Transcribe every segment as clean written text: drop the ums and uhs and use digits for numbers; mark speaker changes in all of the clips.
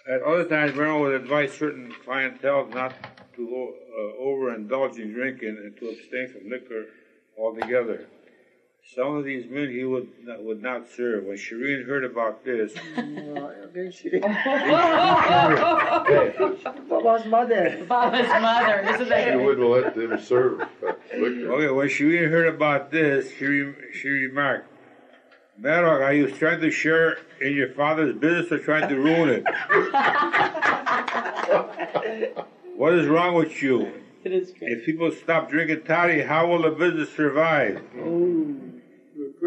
Speaker 1: At other times, Merwan would advise certain clientele not to overindulge in drinking and to abstain from liquor altogether. Some of these men he would not serve. When Shireen heard about this,
Speaker 2: Baba's mother.
Speaker 3: Baba's mother, isn't that?
Speaker 4: She wouldn't let them serve liquor.
Speaker 1: okay, when Shireen heard about this, she remarked, Merwan, are you trying to share in your father's business or trying to ruin it? What is wrong with you?
Speaker 3: It is great.
Speaker 1: If people stop drinking toddy, how will the business survive?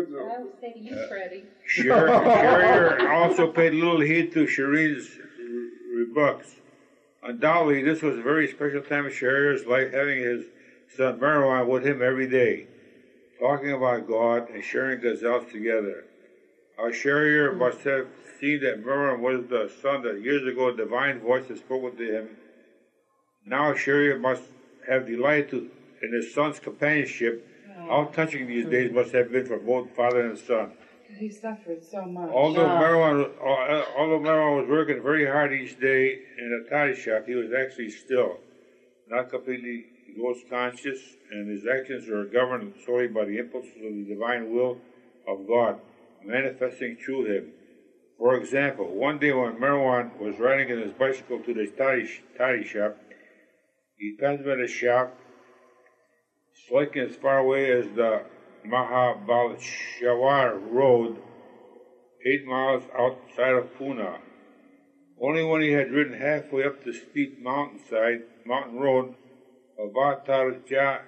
Speaker 5: I would say to you, Freddie.
Speaker 1: Sherrier also paid little heed to Shireen's rebuffs. Undoubtedly, this was a very special time in Sherrier's life, having his son Merwan with him every day, talking about God and sharing GHAZALs together. Our Sherrier must have seen that Merwan was the son that years ago a divine voice had spoken to him. Now Sherrier must have delighted in his son's companionship. How touching these days must have been for both father and son.
Speaker 6: He suffered so much.
Speaker 1: Although Merwan was working very hard each day in a toddy shop, he was actually still, not completely ghost conscious, and his actions were governed solely by the impulses of the divine will of God manifesting through him. For example, one day when Merwan was riding in his bicycle to the toddy shop, he passed by the shop, striking as far away as the Mahabaleshwar Road, 8 miles outside of Pune. Only when he had ridden halfway up the steep mountain road, Vatarjat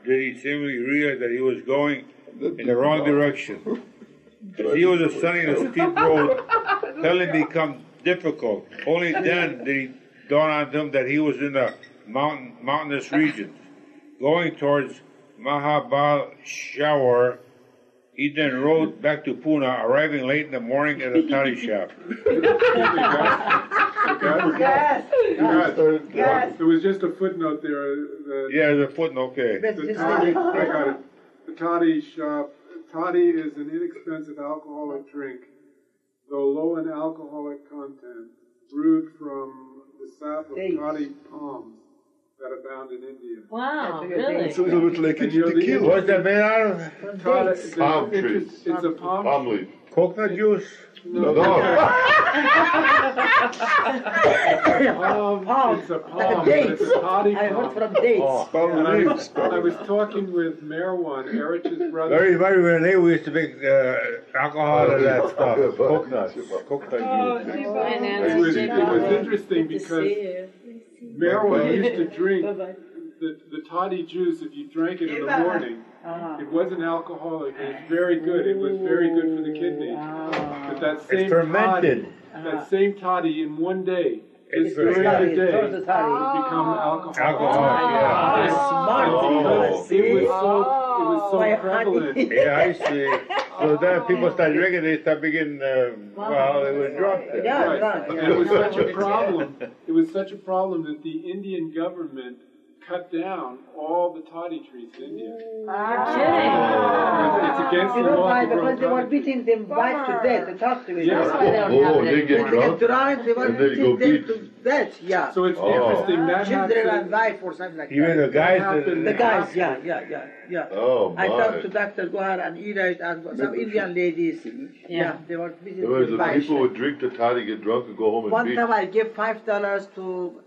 Speaker 1: did he seemingly realize that he was going in the wrong direction. As he was ascending the steep road, pedaling became difficult. Only then did it dawn on him that he was in the mountainous regions. Going towards Mahabaleshwar, he then rode back to Pune, arriving late in the morning at a toddy shop.
Speaker 7: There was just a footnote there.
Speaker 1: Yeah, there's a footnote, okay.
Speaker 7: The toddy, I got it. The toddy shop. Toddy is an inexpensive alcoholic drink, though low in alcoholic content, brewed from the sap of toddy palms that abound in India.
Speaker 3: Wow, really?
Speaker 2: It's a little bit like
Speaker 1: tequila. What's that made out of?
Speaker 4: Palm trees.
Speaker 7: It's a
Speaker 4: Palm leaf.
Speaker 1: Coconut juice?
Speaker 4: No.
Speaker 7: It's a palm, but it's a toddy palm.
Speaker 2: I heard from dates.
Speaker 7: I was talking with Merwan, Erich's brother.
Speaker 1: Very, very rarely we used to make alcohol out of that stuff. Coconut juice.
Speaker 7: It was interesting because Merwan used to drink the toddy juice. If you drank it in the morning, it wasn't alcoholic. It was very good. It was very good for the kidney. But that same toddy in one day, just during the day, would become alcoholic. It was so prevalent.
Speaker 1: Yeah, I see. So then people start drinking, they start beginning, they were drunk.
Speaker 7: Right. And it was such a problem. It was such a problem that the Indian government cut down all the toddy trees in India.
Speaker 3: You're kidding.
Speaker 7: It's against the law.
Speaker 2: Because they were beating them wives to death, the customers.
Speaker 7: Yeah.
Speaker 4: They get drunk,
Speaker 2: They were
Speaker 4: and then you
Speaker 2: beating
Speaker 4: go
Speaker 2: them to death, yeah.
Speaker 7: So it's interesting that
Speaker 2: Children and
Speaker 7: happened.
Speaker 2: wife or something like
Speaker 1: Even
Speaker 2: that.
Speaker 1: the guys,
Speaker 2: The guys, yeah.
Speaker 4: Oh,
Speaker 2: I
Speaker 4: my.
Speaker 2: talked to Dr. Gohar and Iraj and some Indian ladies. Yeah, they were beating
Speaker 4: There was
Speaker 2: them
Speaker 4: the
Speaker 2: wives.
Speaker 4: people would drink the toddy, get drunk, and go home and
Speaker 2: One
Speaker 4: beat.
Speaker 2: time I gave $5 to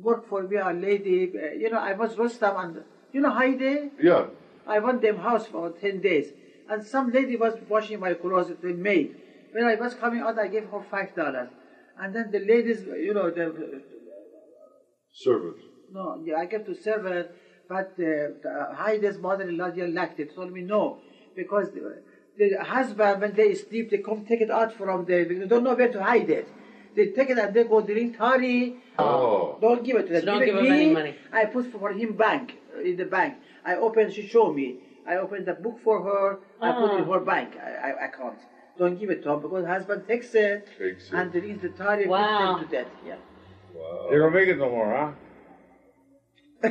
Speaker 2: work for me, a lady. I was Rustam and Heide?
Speaker 4: Yeah.
Speaker 2: I went them house for 10 days. And some lady was washing my clothes, the maid. When I was coming out, I gave her $5. And then the ladies, the
Speaker 4: Servant.
Speaker 2: no, yeah, I gave to servant, but Heide's mother-in-law liked it, told me no, because the husband, when they sleep, they come take it out from they don't know where to hide it. They take it and they go drink toddy.
Speaker 4: Oh.
Speaker 2: Don't give it to them.
Speaker 3: So don't give him any money.
Speaker 2: I put for him in the bank. I opened, she showed me. I opened the book for her, I put in her bank account. Don't give it to him because husband takes it and drinks the toddy and puts them to death. Yeah.
Speaker 4: Wow.
Speaker 1: they don't make it no more, huh?
Speaker 7: They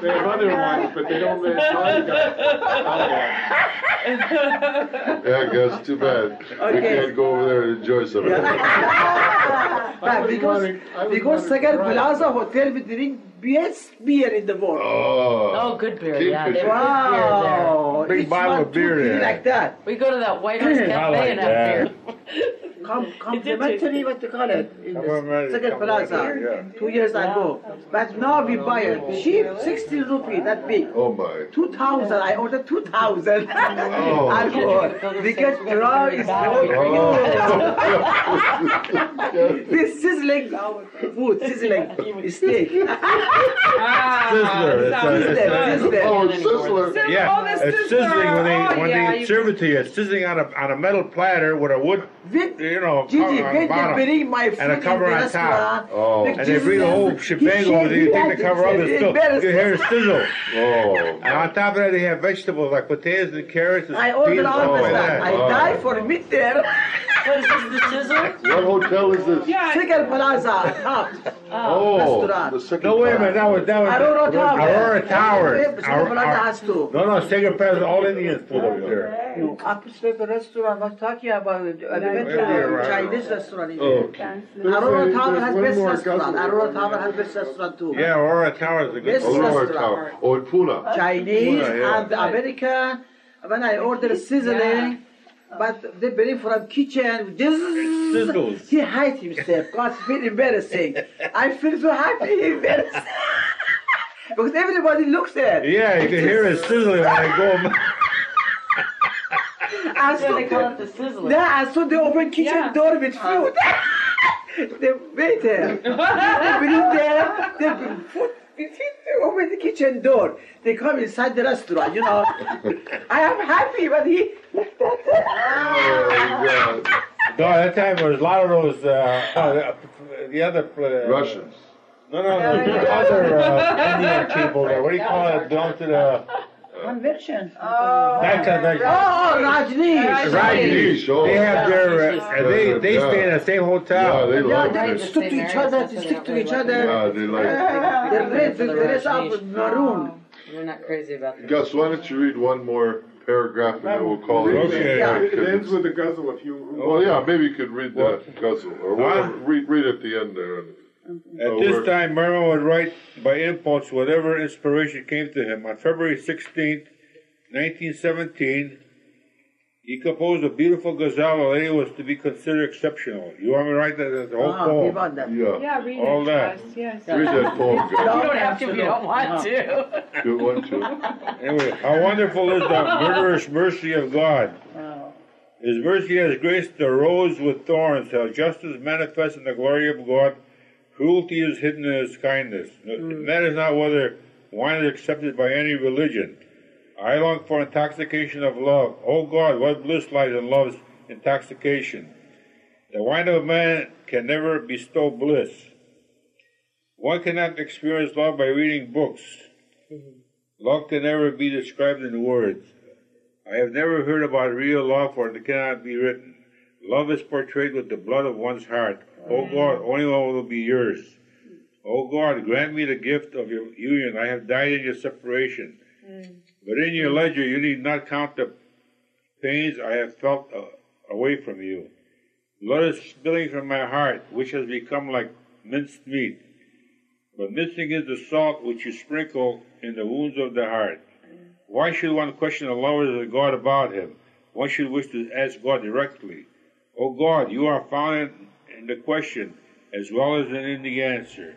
Speaker 7: have other ones, but they don't let Toddy go.
Speaker 4: Yeah, guys, too bad. We can't go over there and enjoy some of it.
Speaker 2: Because Sagar Plaza Hotel we drink best beer in the world.
Speaker 3: Oh, good beer. Yeah, they have
Speaker 2: Wow.
Speaker 1: Big
Speaker 2: Each
Speaker 1: bottle
Speaker 2: one,
Speaker 1: of beer
Speaker 2: two, three
Speaker 1: there.
Speaker 2: like that.
Speaker 3: good beer there. We go to that White House Cafe
Speaker 1: like
Speaker 3: and have beer.
Speaker 2: Complimentary, what you call it, in
Speaker 1: Complimentary,
Speaker 2: Sagar Plaza,
Speaker 1: yeah.
Speaker 2: 2 years ago. But now we buy it cheap, 16 rupees, that big.
Speaker 4: Oh my.
Speaker 2: 2,000, I ordered 2,000
Speaker 4: Oh.
Speaker 2: alcohol. We get drunk, it's so good. This sizzling food, sizzling steak.
Speaker 1: Sizzler.
Speaker 2: Sizzler.
Speaker 4: Oh, it's Sizzler.
Speaker 1: Yeah, it's sizzling when they serve it to you. It's sizzling on a metal platter with a wood,
Speaker 2: With
Speaker 1: you know,
Speaker 2: Gigi,
Speaker 1: on the
Speaker 2: when they
Speaker 1: bottom.
Speaker 2: bring my food
Speaker 1: And a cover
Speaker 2: in the
Speaker 1: on top.
Speaker 2: restaurant,
Speaker 4: Oh.
Speaker 2: the
Speaker 1: And they bring the whole shebang over there. You take the cover off, it's still, you hear it sizzle.
Speaker 4: Oh.
Speaker 1: And on top of that, they have vegetables like potatoes and carrots and
Speaker 2: I ordered
Speaker 1: peas,
Speaker 2: all
Speaker 1: stuff
Speaker 2: of
Speaker 1: like
Speaker 2: that.
Speaker 1: that.
Speaker 2: I die for meat there.
Speaker 3: What is this, the sizzle?
Speaker 4: What hotel is this?
Speaker 2: Sagar Plaza, top.
Speaker 4: Oh,
Speaker 2: Restaurant.
Speaker 4: the second
Speaker 1: No, wait a minute,
Speaker 4: time.
Speaker 1: that was
Speaker 2: Aurora Tower.
Speaker 1: Aurora Towers.
Speaker 2: Sagar Plaza has to.
Speaker 1: No, Sagar Plaza, all Indians put over there.
Speaker 2: Upstairs the restaurant, I'm talking about it. I went to
Speaker 1: Yeah,
Speaker 2: the
Speaker 1: right.
Speaker 2: Chinese restaurant.
Speaker 4: Oh,
Speaker 2: Aurora Tower has
Speaker 7: There's
Speaker 2: best
Speaker 7: one more
Speaker 2: restaurant.
Speaker 7: guzzle.
Speaker 2: Aurora Tower has best restaurant too.
Speaker 1: Yeah, Aurora Towers is a good
Speaker 2: Yes.
Speaker 1: one.
Speaker 4: Aurora
Speaker 2: restaurant.
Speaker 4: Tower. Oh, in Pune.
Speaker 2: Chinese
Speaker 1: Yeah.
Speaker 2: and American. When I order sizzling, but they bring from kitchen.
Speaker 1: Sizzles.
Speaker 2: He hide himself. God, feel embarrassing. I feel so happy, embarrassed. Because everybody looks at.
Speaker 1: Yeah, you can hear it sizzling when they go.
Speaker 2: And
Speaker 3: Yeah,
Speaker 2: so
Speaker 3: they call it the sizzler.
Speaker 2: yeah, and so they open kitchen door with food. The waiter, they bring there, they bring food. They open the kitchen door. They come inside the restaurant, you know. I am happy, but he like that.
Speaker 4: Oh, God.
Speaker 1: No, that time there was a lot of those, the other...
Speaker 4: Russians.
Speaker 1: No, the other Indian people there. What do you call it? Belong to the...
Speaker 6: Conviction.
Speaker 1: That convention.
Speaker 2: Oh, Rajneesh.
Speaker 1: Rajneesh.
Speaker 4: Oh.
Speaker 1: They have their... they stay in the same
Speaker 4: Yeah,
Speaker 1: hotel.
Speaker 4: they
Speaker 2: Yeah,
Speaker 4: like
Speaker 2: they
Speaker 4: it.
Speaker 2: stick to each other, they stick to each other.
Speaker 4: Yeah, they like it.
Speaker 2: The dress up maroon.
Speaker 3: We're not crazy about that.
Speaker 4: Gus, why don't you read one more paragraph and then we'll call it.
Speaker 1: Okay.
Speaker 2: Yeah.
Speaker 7: It ends with a guzzle of humor.
Speaker 4: Well, yeah, maybe you could read the guzzle or whatever. Read at the end there.
Speaker 1: At this time, Merwan would write by impulse whatever inspiration came to him. On February 16th, 1917, he composed a beautiful ghazal. A lady was to be considered exceptional. You want me to write that the whole
Speaker 2: We
Speaker 1: poem?
Speaker 2: want that.
Speaker 4: Yeah.
Speaker 6: Yeah, read
Speaker 1: All
Speaker 6: it.
Speaker 1: that.
Speaker 6: Yes.
Speaker 4: Read that poem,
Speaker 3: You
Speaker 4: Gus.
Speaker 3: don't have to if you don't want to.
Speaker 4: Good one, too.
Speaker 1: Anyway, how wonderful is the murderous mercy of God. His mercy has graced the rose with thorns, how justice manifests in the glory of God. Cruelty is hidden in his kindness. That is not whether wine is accepted by any religion. I long for intoxication of love. Oh God, what bliss lies in love's intoxication. The wine of man can never bestow bliss. One cannot experience love by reading books. Love can never be described in words. I have never heard about real love, for it cannot be written. Love is portrayed with the blood of one's heart. Oh God, only one will be yours. Oh God, grant me the gift of your union. I have died in your separation. But in your ledger you need not count the pains I have felt away from you. Blood is spilling from my heart, which has become like minced meat. But missing is the salt which you sprinkle in the wounds of the heart. Why should one question the lovers of God about him? One should wish to ask God directly. Oh God, you are found in the question as well as in the answer.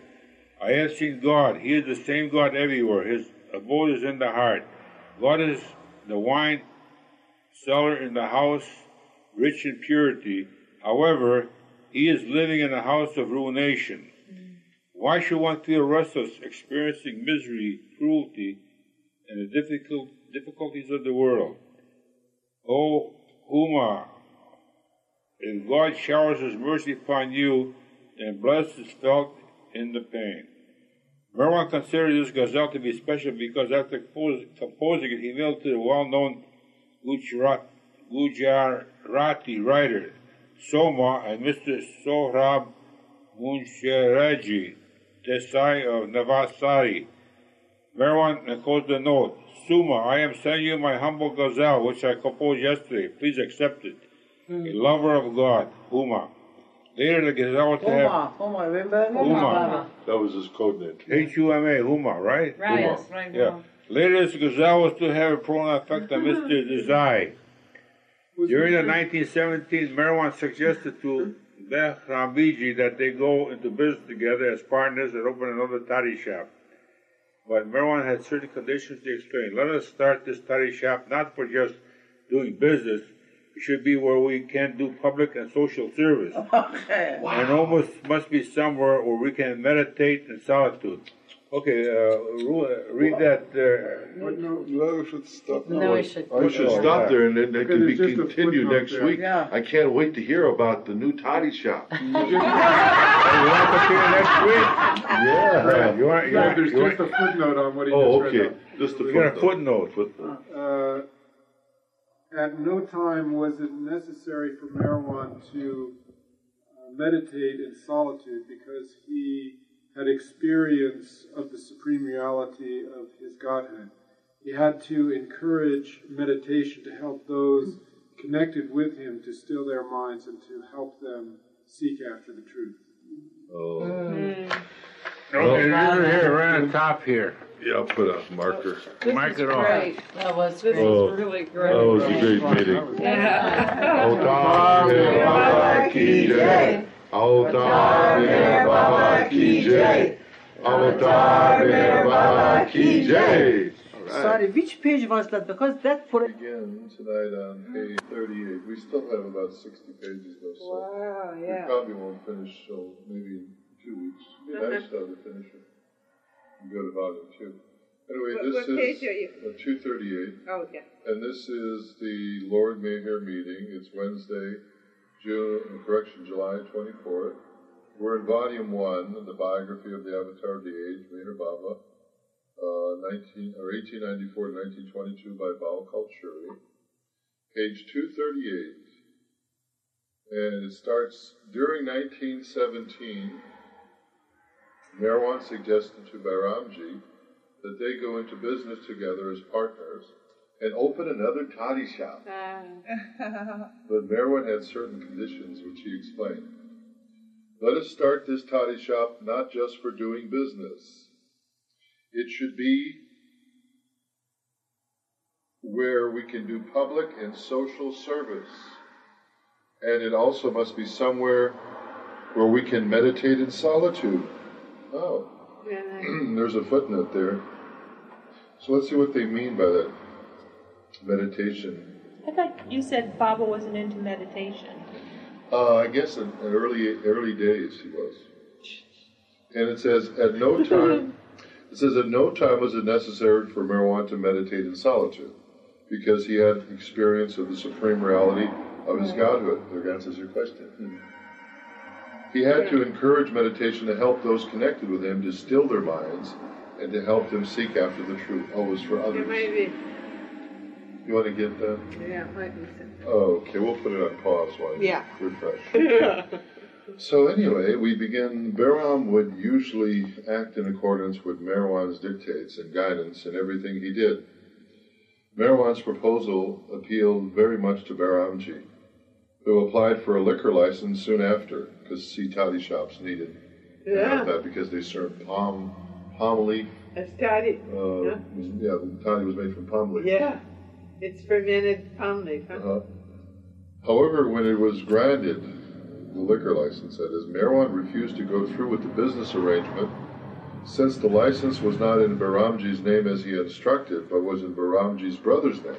Speaker 1: I have seen God. He is the same God everywhere. His abode is in the heart. God is the wine cellar in the house, rich in purity. However, he is living in a house of ruination. Why should one feel restless, experiencing misery, cruelty, and the difficulties of the world? Oh, Uma, if God showers his mercy upon you, then blessed is felt in the pain. Merwan considered this ghazal to be special because after composing it, he mailed to the well-known Gujarati writer Soma and Mr. Sohrab Munsheraji Desai of Navasari. Merwan enclosed the note. Suma, I am sending you my humble ghazal, which I composed yesterday. Please accept it. A lover of God, Huma. Later, the ghazal was to have
Speaker 2: Huma, remember?
Speaker 1: Huma.
Speaker 4: That was his code name.
Speaker 1: H-U-M-A, Huma, right?
Speaker 3: Right.
Speaker 1: Huma. Yeah. Later, this ghazal was to have a prolonged effect on Mr. Desai. During the 1917, Merwan suggested to Behramji that they go into business together as partners and open another toddy shop. But Merwan had certain conditions to explain. Let us start this toddy shop not for just doing business. It should be where we can do public and social service.
Speaker 2: Okay.
Speaker 1: Wow. And almost must be somewhere where we can meditate in solitude. Okay, read that.
Speaker 4: No, we should stop.
Speaker 3: No, we should.
Speaker 4: I should stop there, and then they can be
Speaker 7: Because it's just a
Speaker 4: continued
Speaker 7: footnote
Speaker 4: next
Speaker 7: there.
Speaker 4: week.
Speaker 2: Yeah.
Speaker 4: I can't wait to hear about the new toddy shop.
Speaker 1: You want to continue next week?
Speaker 4: Yeah.
Speaker 1: You want,
Speaker 7: Yeah, there's just a footnote on what he
Speaker 4: Oh,
Speaker 7: just
Speaker 4: okay.
Speaker 7: read.
Speaker 4: Just the
Speaker 1: we got a footnote.
Speaker 7: At no time was it necessary for Merwan to meditate in solitude because he had experience of the supreme reality of his Godhead. He had to encourage meditation to help those connected with him to still their minds and to help them seek after the truth.
Speaker 4: Oh.
Speaker 1: Okay, here, right on top here.
Speaker 4: Yeah, I'll put a marker.
Speaker 1: Mark it off.
Speaker 6: Great.
Speaker 3: That was
Speaker 6: This
Speaker 3: great.
Speaker 4: Oh.
Speaker 6: is really
Speaker 4: That
Speaker 6: great.
Speaker 4: was a great meeting.
Speaker 6: Yeah.
Speaker 4: Avtar mein Baba ki jai. Avtar mein Baba ki jai. Avtar mein Baba ki jai.
Speaker 2: Sorry, which page was that? Because that for
Speaker 4: Again tonight on page 38. We still have about 60 pages though, so
Speaker 6: Wow,
Speaker 4: we
Speaker 6: yeah.
Speaker 4: probably won't finish till maybe in 2 weeks. It'd be nice to finish it and go to volume 2. Anyway,
Speaker 5: What page are you?
Speaker 4: 238.
Speaker 5: Oh, yeah.
Speaker 4: And this is the Lord Mayor meeting. It's Wednesday, July 24th. We're in volume 1, the biography of the Avatar of the Age, Mayor Baba, 1894 to 1922 by Baal Kulturi. Page 238. And it starts, during 1917, Merwan suggested to Behramji that they go into business together as partners and open another toddy shop. But Merwan had certain conditions which he explained. Let us start this toddy shop not just for doing business. It should be where we can do public and social service. And it also must be somewhere where we can meditate in solitude. Oh, there's a footnote there. So let's see what they mean by that. Meditation.
Speaker 5: I thought you said Baba wasn't into meditation.
Speaker 4: I guess in early days he was. And it says, at no time was it necessary for Merwan to meditate in solitude, because he had experience of the supreme reality of his godhood. There answers your question. He had to encourage meditation to help those connected with him to still their minds and to help them seek after the truth, always for others. You want to get that?
Speaker 5: Yeah, might be so.
Speaker 4: Okay, we'll put it on pause while you refresh. So anyway, we begin. Behram would usually act in accordance with Merwan's dictates and guidance in everything he did. Merwan's proposal appealed very much to Behramji, who applied for a liquor license soon after, because toddy shops needed that because they served palm leaf.
Speaker 8: That's toddy.
Speaker 4: The toddy was made from palm leaf.
Speaker 8: Yeah, it's fermented palm leaf. Huh?
Speaker 4: However, when it was granted, the liquor license, that is, Merwan refused to go through with the business arrangement, since the license was not in Behramji's name as he had instructed, but was in Behramji's brother's name.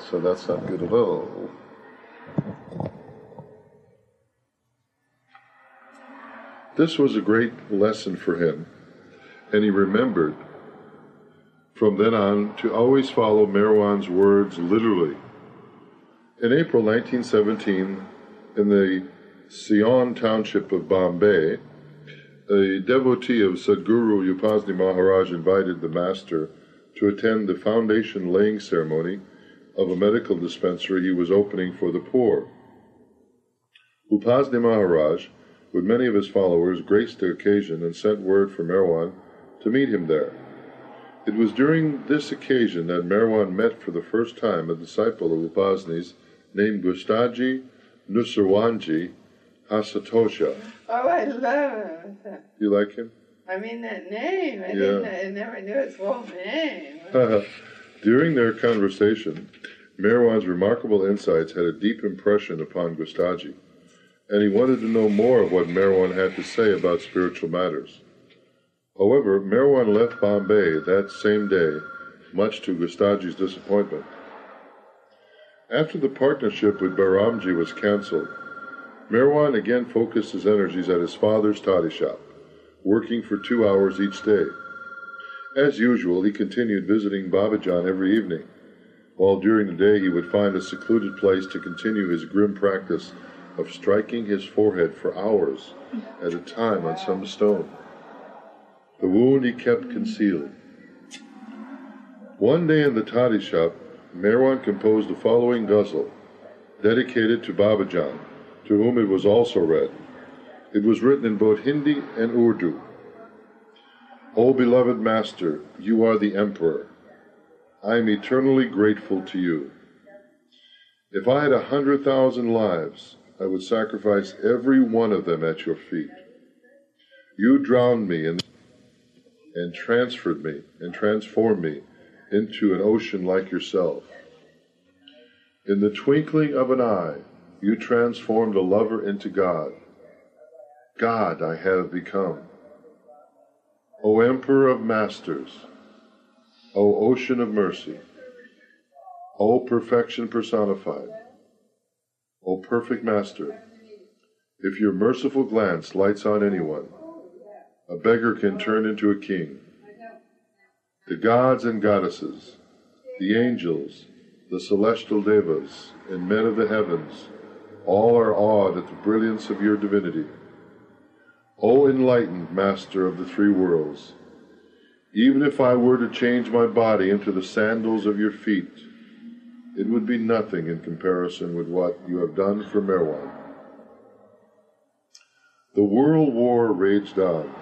Speaker 4: So that's not good at all. This was a great lesson for him, and he remembered from then on to always follow Merwan's words literally. In April 1917, in the Sion township of Bombay, a devotee of Sadguru Upasni Maharaj invited the master to attend the foundation laying ceremony of a medical dispensary he was opening for the poor. Upasni Maharaj with many of his followers, graced the occasion and sent word for Merwan to meet him there. It was during this occasion that Merwan met for the first time a disciple of Upasni's named Gustadji Nusserwanji Hansotia.
Speaker 8: Oh, I love him.
Speaker 4: You like him?
Speaker 8: I mean, that name. I never knew his full name.
Speaker 4: During their conversation, Merwan's remarkable insights had a deep impression upon Gustadji, and he wanted to know more of what Merwan had to say about spiritual matters. However, Merwan left Bombay that same day, much to Gustadji's disappointment. After the partnership with Behramji was cancelled, Merwan again focused his energies at his father's toddy shop, working for 2 hours each day. As usual, he continued visiting Babajan every evening, while during the day he would find a secluded place to continue his grim practice of striking his forehead for hours at a time on some stone. The wound he kept concealed. One day in the toddy shop, Merwan composed the following ghazal, dedicated to Babajan, to whom it was also read. It was written in both Hindi and Urdu. O beloved Master, you are the Emperor. I am eternally grateful to you. If I had 100,000 lives, I would sacrifice every one of them at your feet. You drowned me and transformed me into an ocean like yourself. In the twinkling of an eye, you transformed a lover into God. God I have become. O Emperor of Masters, O Ocean of Mercy, O Perfection personified, O Perfect Master, if your merciful glance lights on anyone, a beggar can turn into a king. The gods and goddesses, the angels, the celestial devas, and men of the heavens, all are awed at the brilliance of your divinity. O enlightened Master of the three worlds, even if I were to change my body into the sandals of your feet, it would be nothing in comparison with what you have done for Merwan. The World War raged on.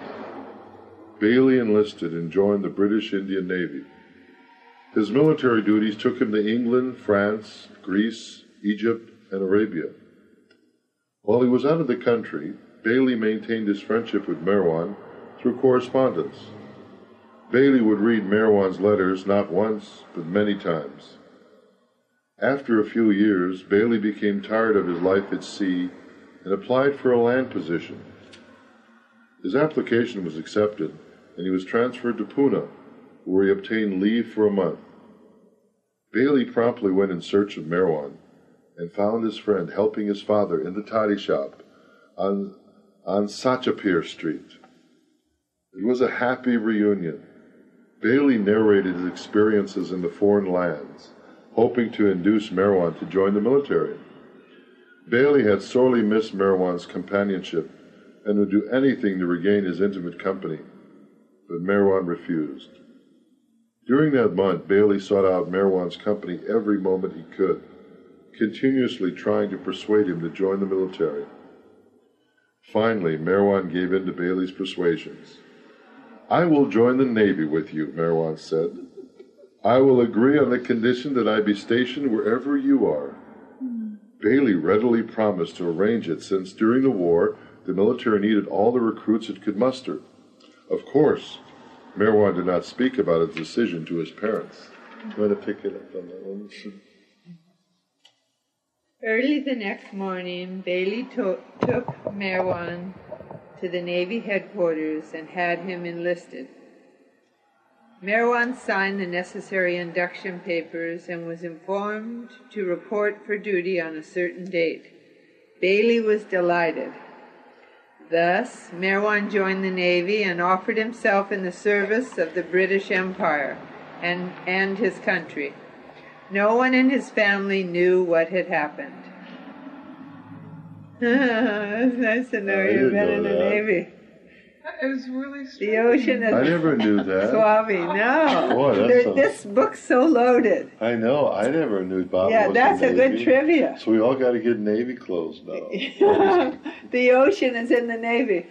Speaker 4: Bailey enlisted and joined the British Indian Navy. His military duties took him to England, France, Greece, Egypt, and Arabia. While he was out of the country, Bailey maintained his friendship with Merwan through correspondence. Bailey would read Merwan's letters not once, but many times. After a few years, Bailey became tired of his life at sea and applied for a land position. His application was accepted, and he was transferred to Pune, where he obtained leave for a month. Bailey promptly went in search of Merwan and found his friend helping his father in the toddy shop on Sachapir Street. It was a happy reunion. Bailey narrated his experiences in the foreign lands, hoping to induce Merwan to join the military. Bailey had sorely missed Merwan's companionship and would do anything to regain his intimate company, but Merwan refused. During that month, Bailey sought out Merwan's company every moment he could, continuously trying to persuade him to join the military. Finally, Merwan gave in to Bailey's persuasions. I will join the Navy with you, Merwan said. I will agree on the condition that I be stationed wherever you are. Bailey readily promised to arrange it, since during the war, the military needed all the recruits it could muster. Of course, Merwan did not speak about his decision to his parents. You want to pick it up on that one?
Speaker 8: Early the next morning, Bailey took Merwan to the Navy headquarters and had him enlisted. Merwan signed the necessary induction papers and was informed to report for duty on a certain date. Bailey was delighted. Thus, Merwan joined the Navy and offered himself in the service of the British Empire and his country. No one in his family knew what had happened. It's nice to know you've been in the Navy.
Speaker 6: It's really strange.
Speaker 8: The ocean is
Speaker 4: I never knew that.
Speaker 8: Swami. No.
Speaker 4: Boy,
Speaker 8: This book's so loaded.
Speaker 4: I know. I never knew Bob
Speaker 8: Yeah,
Speaker 4: was
Speaker 8: that's
Speaker 4: the
Speaker 8: a good
Speaker 4: Navy.
Speaker 8: trivia.
Speaker 4: So we all got to get Navy clothes now.
Speaker 8: The ocean is in the Navy.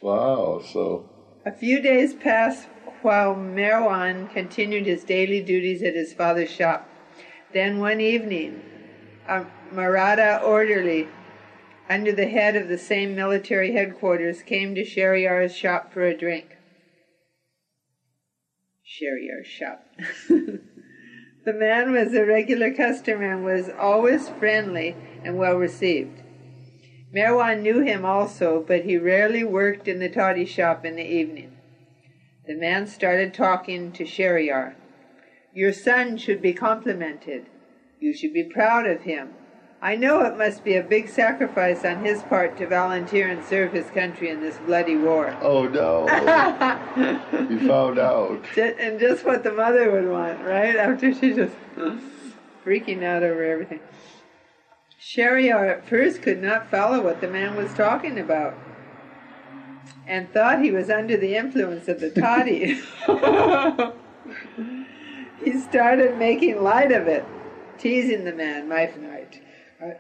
Speaker 4: Wow. So.
Speaker 8: A few days passed while Merwan continued his daily duties at his father's shop. Then one evening, a Maratha orderly, under the head of the same military headquarters, came to Sheriar's shop for a drink. Sheriar's shop. The man was a regular customer and was always friendly and well received. Merwan knew him also, but he rarely worked in the toddy shop in the evening. The man started talking to Sheriar. Your son should be complimented. You should be proud of him. I know it must be a big sacrifice on his part to volunteer and serve his country in this bloody war.
Speaker 4: Oh no. You found out.
Speaker 8: And just what the mother would want, right? After she just freaking out over everything. Sheriar at first could not follow what the man was talking about and thought he was under the influence of the toddy. He started making light of it, teasing the man.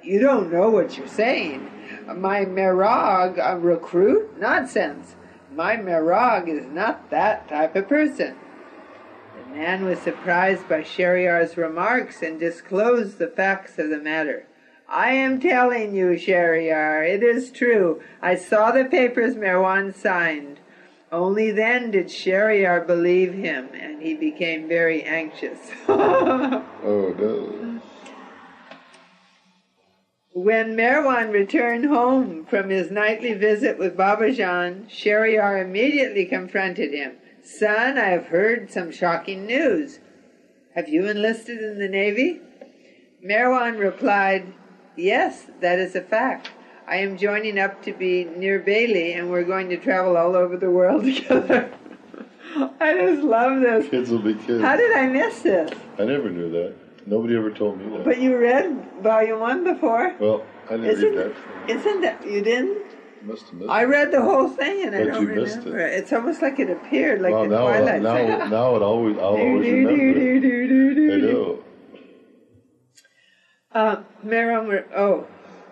Speaker 8: You don't know what you're saying. My Merag, a recruit? Nonsense. My Merag is not that type of person. The man was surprised by Sheriar's remarks and disclosed the facts of the matter. I am telling you, Sheriar, it is true. I saw the papers Merwan signed. Only then did Sheriar believe him, and he became very anxious.
Speaker 4: Oh no.
Speaker 8: When Merwan returned home from his nightly visit with Babajan, Sheriar immediately confronted him. Son, I have heard some shocking news. Have you enlisted in the Navy? Merwan replied, Yes, that is a fact. I am joining up to be near Bailey, and we're going to travel all over the world together. I just love this.
Speaker 4: Kids will be kids.
Speaker 8: How did I miss this?
Speaker 4: I never knew that. Nobody ever told me that.
Speaker 8: But you read Volume 1 before?
Speaker 4: Well, I didn't read that.
Speaker 8: Isn't that, you didn't?
Speaker 4: Must have missed
Speaker 8: I read the whole thing and I
Speaker 4: But
Speaker 8: don't
Speaker 4: you missed
Speaker 8: remember it. It's almost like it appeared, like
Speaker 4: well,
Speaker 8: the
Speaker 4: now,
Speaker 8: Twilight
Speaker 4: now,
Speaker 8: Zone.
Speaker 4: now I'll always remember it. I know.
Speaker 8: Merwan,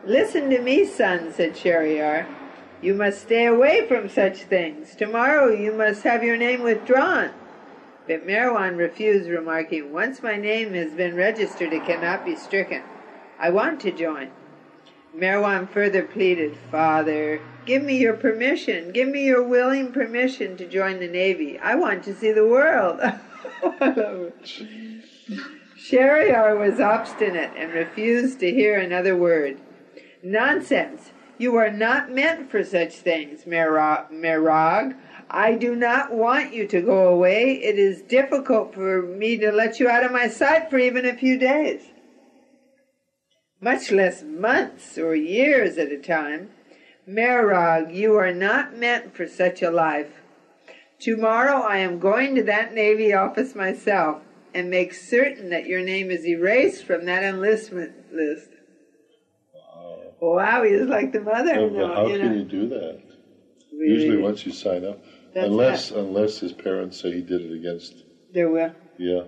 Speaker 8: listen to me, son, said Sheriar. You must stay away from such things. Tomorrow you must have your name withdrawn. But Merwan refused, remarking, Once my name has been registered, it cannot be stricken. I want to join. Merwan further pleaded, Father, give me your permission. Give me your willing permission to join the Navy. I want to see the world. I love it. Sheriar was obstinate and refused to hear another word. Nonsense! You are not meant for such things, Merag. I do not want you to go away. It is difficult for me to let you out of my sight for even a few days, much less months or years at a time. Merag, you are not meant for such a life. Tomorrow I am going to that Navy office myself and make certain that your name is erased from that enlistment list. Wow, he's like the mother.
Speaker 4: But how can you do that?
Speaker 8: Really?
Speaker 4: Usually once you sign up. Unless his parents say he did it against
Speaker 8: their will.
Speaker 4: Yeah.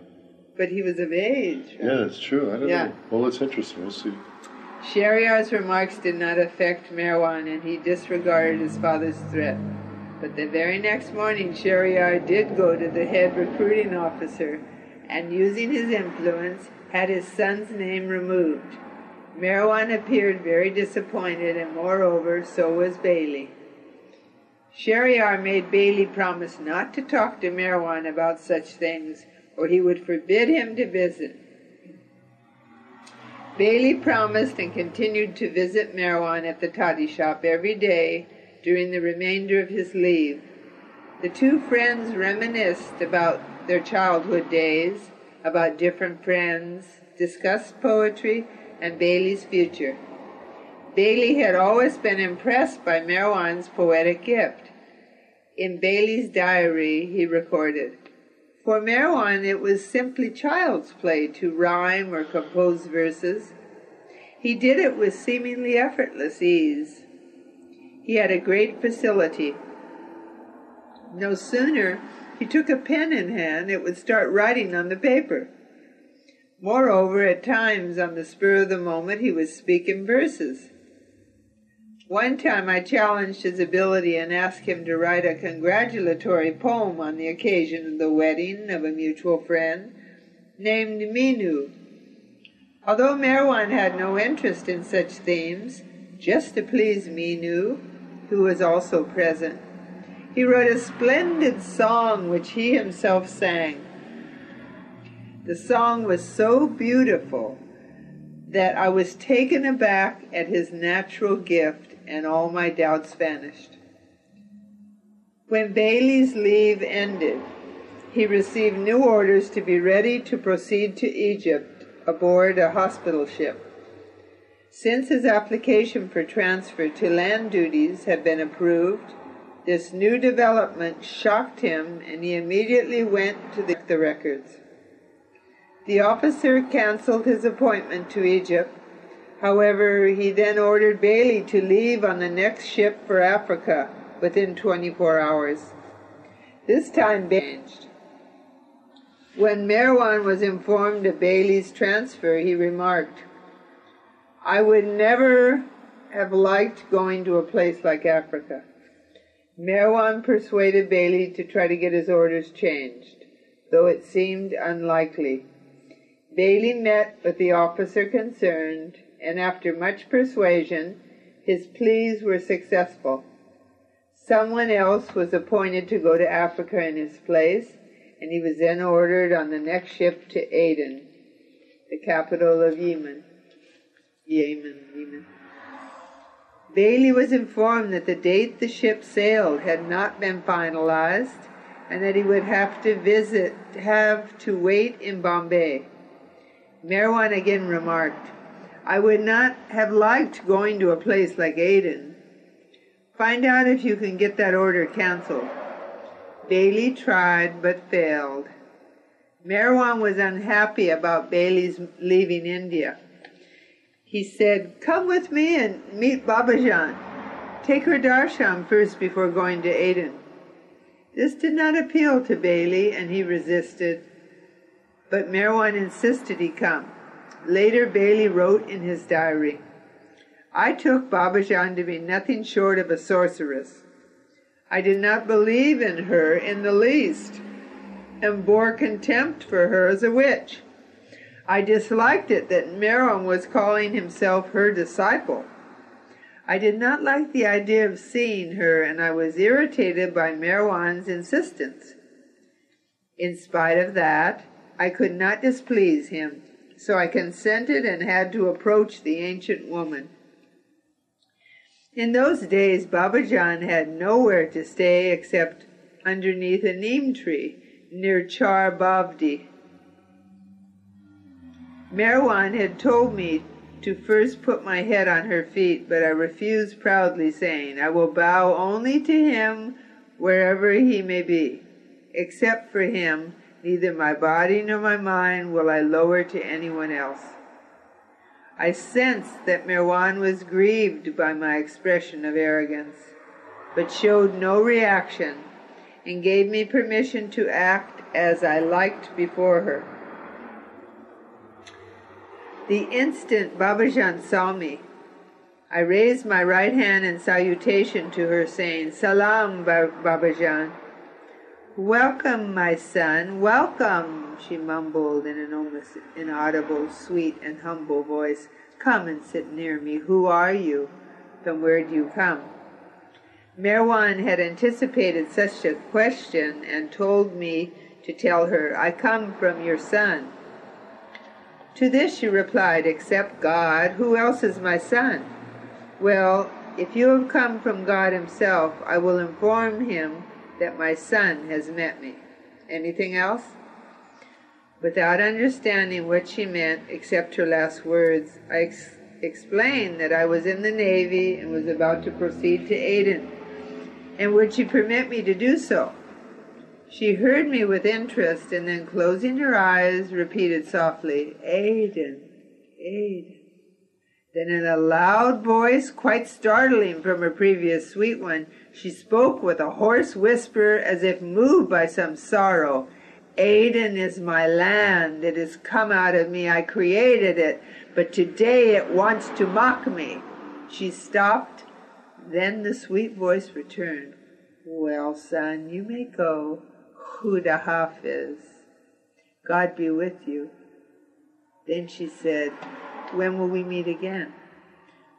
Speaker 8: But he was of age. Right?
Speaker 4: Yeah, that's true. I don't know. Well, it's interesting. We'll see.
Speaker 8: Sheriar's remarks did not affect Merwan, and he disregarded his father's threat. But the very next morning, Sheriar did go to the head recruiting officer, and using his influence, had his son's name removed. Merwan appeared very disappointed, and moreover, so was Bailey. Sheriar made Bailey promise not to talk to Merwan about such things, or he would forbid him to visit. Bailey promised and continued to visit Merwan at the toddy shop every day during the remainder of his leave. The two friends reminisced about their childhood days, about different friends, discussed poetry, and Bailey's future. Bailey had always been impressed by Merwan's poetic gift. In Bailey's diary, he recorded, For Merwan, it was simply child's play to rhyme or compose verses. He did it with seemingly effortless ease. He had a great facility. No sooner he took a pen in hand, it would start writing on the paper. Moreover, at times, on the spur of the moment, he would speak in verses. One time I challenged his ability and asked him to write a congratulatory poem on the occasion of the wedding of a mutual friend named Minu. Although Merwan had no interest in such themes, just to please Minu, who was also present, he wrote a splendid song which he himself sang. The song was so beautiful that I was taken aback at his natural gift, and all my doubts vanished. When Bailey's leave ended, he received new orders to be ready to proceed to Egypt aboard a hospital ship. Since his application for transfer to land duties had been approved, this new development shocked him, and he immediately went to the records. The officer canceled his appointment to Egypt. However, he then ordered Bailey to leave on the next ship for Africa within 24 hours. This time changed. When Merwan was informed of Bailey's transfer, he remarked, "I would never have liked going to a place like Africa." Merwan persuaded Bailey to try to get his orders changed, though it seemed unlikely. Bailey met with the officer concerned, and after much persuasion, his pleas were successful. Someone else was appointed to go to Africa in his place, and he was then ordered on the next ship to Aden, the capital of Yemen. Bailey was informed that the date the ship sailed had not been finalized, and that he would have to wait in Bombay. Merwan again remarked, "I would not have liked going to a place like Aden. Find out if you can get that order canceled." Bailey tried but failed. Merwan was unhappy about Bailey's leaving India. He said, "Come with me and meet Babajan. Take her darshan first before going to Aden." This did not appeal to Bailey, and he resisted. But Merwan insisted he come. Later, Bailey wrote in his diary, "I took Babajan to be nothing short of a sorceress. I did not believe in her in the least, and bore contempt for her as a witch. I disliked it that Merwan was calling himself her disciple. I did not like the idea of seeing her, and I was irritated by Merwan's insistence. In spite of that, I could not displease him, so I consented and had to approach the ancient woman. In those days, Babajan had nowhere to stay except underneath a neem tree near Char Bavdi. Merwan had told me to first put my head on her feet, but I refused proudly, saying, 'I will bow only to him wherever he may be. Except for him, neither my body nor my mind will I lower to anyone else.' I sensed that Merwan was grieved by my expression of arrogance, but showed no reaction, and gave me permission to act as I liked before her. The instant Babajan saw me, I raised my right hand in salutation to her, saying, 'Salam, Babajan.' 'Welcome, my son, welcome,' she mumbled in an almost inaudible, sweet and humble voice. 'Come and sit near me. Who are you? From where do you come?' Merwan had anticipated such a question and told me to tell her, 'I come from your son.' To this she replied, 'Except God, who else is my son?' 'Well, if you have come from God himself, I will inform him that my son has met me. Anything else?' Without understanding what she meant, except her last words, I explained that I was in the Navy and was about to proceed to Aden, and would she permit me to do so? She heard me with interest, and then, closing her eyes, repeated softly, 'Aden, Aden.' Then in a loud voice, quite startling from her previous sweet one, she spoke with a hoarse whisper as if moved by some sorrow. Aden is my land. It has come out of me. I created it. But today it wants to mock me. She stopped. Then the sweet voice returned. Well, son, you may go. Khuda Hafiz. God be with you. Then she said, when will we meet again?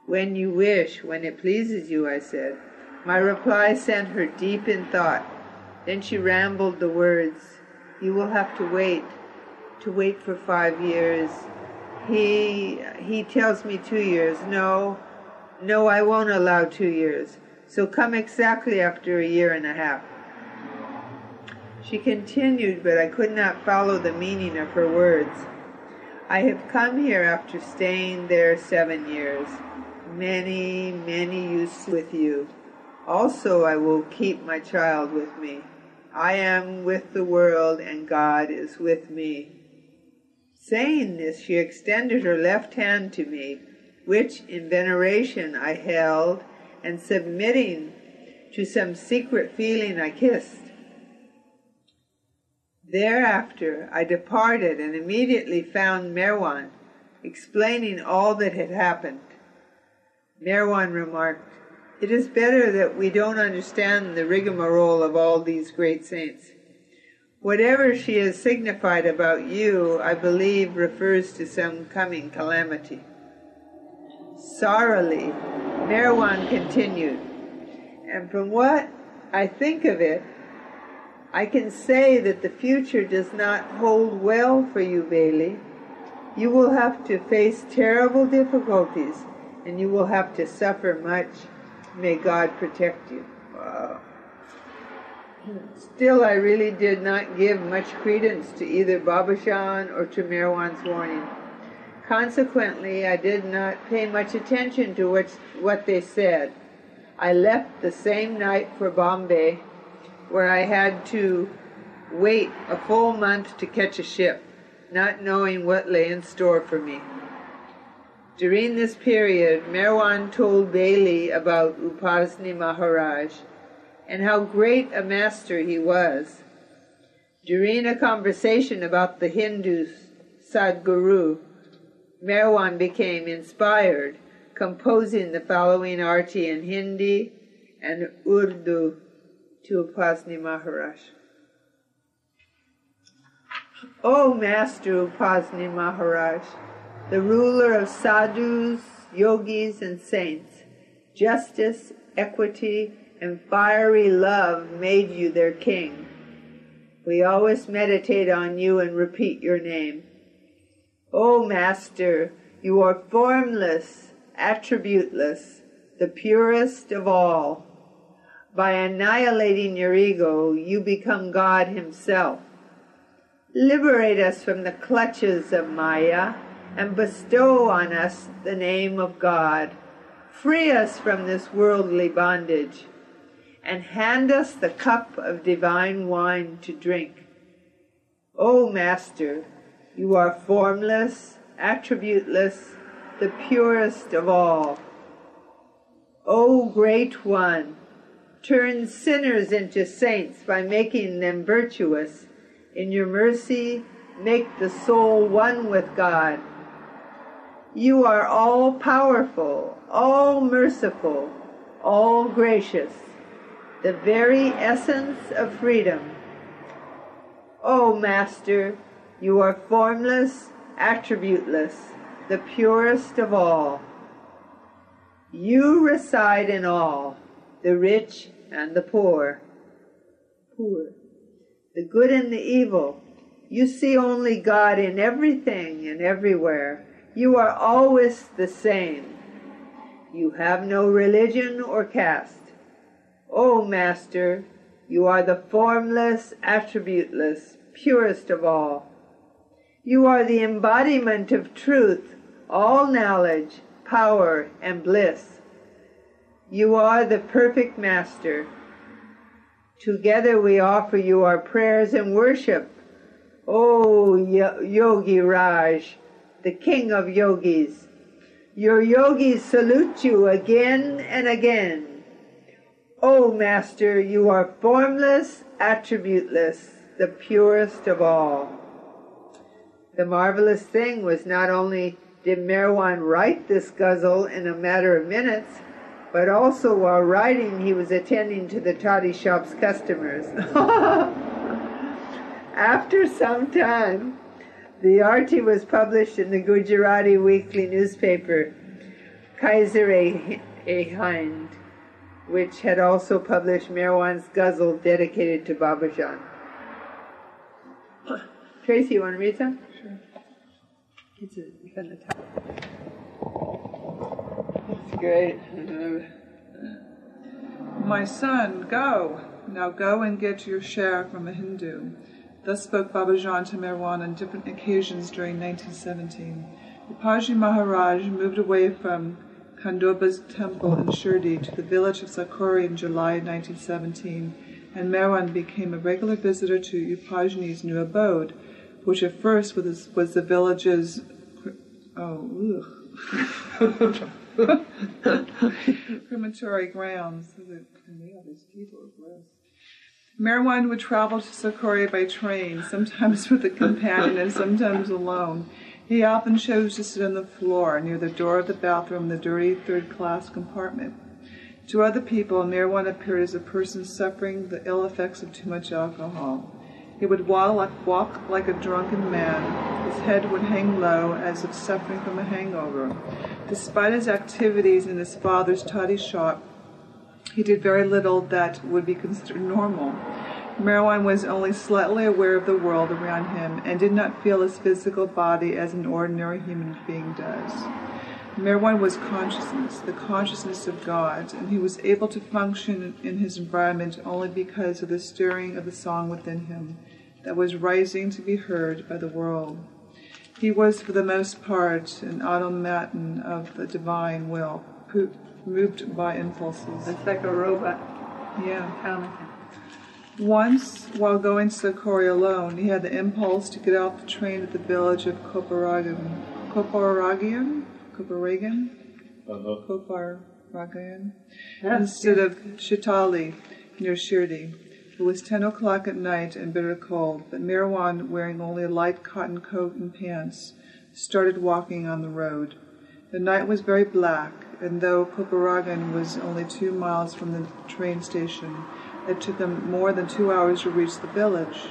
Speaker 8: When you wish, when it pleases you, I said. My reply sent her deep in thought. Then she rambled the words, you will have to wait for 5 years. He tells me 2 years. No, I won't allow 2 years. So come exactly after 1.5 years. She continued, but I could not follow the meaning of her words. I have come here after staying there 7 years. Many youths with you. Also I will keep my child with me. I am with the world and God is with me. Saying this, she extended her left hand to me, which in veneration I held, and submitting to some secret feeling I kissed. Thereafter I departed and immediately found Merwan, explaining all that had happened. Merwan remarked, it is better that we don't understand the rigmarole of all these great saints. Whatever she has signified about you, I believe, refers to some coming calamity. Sorrowfully, Merwan continued, and from what I think of it, I can say that the future does not hold well for you, Bailey. You will have to face terrible difficulties, and you will have to suffer much. May God protect you. Wow. Still, I really did not give much credence to either Babajan or to Merwan's warning. Consequently, I did not pay much attention to what they said. I left the same night for Bombay, where I had to wait a full month to catch a ship, not knowing what lay in store for me. During this period, Merwan told Bailey about Upasni Maharaj and how great a master he was. During a conversation about the Hindu Sadguru, Merwan became inspired, composing the following arti in Hindi and Urdu to Upasni Maharaj. O Master Upasni Maharaj, the ruler of sadhus, yogis, and saints, justice, equity, and fiery love made you their king. We always meditate on you and repeat your name. O Master, you are formless, attributeless, the purest of all. By annihilating your ego, you become God himself. Liberate us from the clutches of Maya and bestow on us the name of God. Free us from this worldly bondage and hand us the cup of divine wine to drink. O Master, you are formless, attributeless, the purest of all. O Great One, turn sinners into saints by making them virtuous. In your mercy, make the soul one with God. You are all-powerful, all-merciful, all-gracious, the very essence of freedom. O Master, you are formless, attributeless, the purest of all. You reside in all, the rich and the poor, the good and the evil. You see only God in everything and everywhere. You are always the same. You have no religion or caste. O Master, you are the formless, attributeless, purest of all. You are the embodiment of truth, all knowledge, power, and bliss. You are the perfect Master. Together we offer you our prayers and worship. O Yogi Raj, the King of Yogis, Your yogis salute you again and again. O Master, you are formless, attributeless, the purest of all. The marvelous thing was not only did Merwan write this ghazal in a matter of minutes, but also while writing he was attending to the toddy shop's customers. After some time, the arti was published in the Gujarati weekly newspaper, Hind, which had also published Merwan's ghazal dedicated to Babajan. Tracy, you want to read some?
Speaker 6: Sure.
Speaker 8: It's on the top. It's great.
Speaker 6: My son, go. Now go and get your share from a Hindu. Thus spoke Babajan to Merwan on different occasions during 1917. Upasni Maharaj moved away from Khandoba's temple in Shirdi to the village of Sakori in July 1917, and Merwan became a regular visitor to Upasni's new abode, which at first was the village's crematory grounds. Merwan would travel to Sakori by train, sometimes with a companion and sometimes alone. He often chose to sit on the floor near the door of the bathroom in the dirty third-class compartment. To other people, Merwan appeared as a person suffering the ill effects of too much alcohol. He would walk like a drunken man. His head would hang low as if suffering from a hangover. Despite his activities in his father's toddy shop, he did very little that would be considered normal. Merwan was only slightly aware of the world around him and did not feel his physical body as an ordinary human being does. Merwan was consciousness, the consciousness of God, and he was able to function in his environment only because of the stirring of the song within him that was rising to be heard by the world. He was, for the most part, an automaton of the divine will, moved by impulses.
Speaker 8: It's like a robot.
Speaker 6: Yeah. Once, while going to Sakori alone, he had the impulse to get off the train at the village of Koparagan, instead of Chitali, near Shirdi. It was 10 o'clock at night and bitter cold, but Merwan, wearing only a light cotton coat and pants, started walking on the road. The night was very black, and though Koparagan was only 2 miles from the train station, it took them more than 2 hours to reach the village.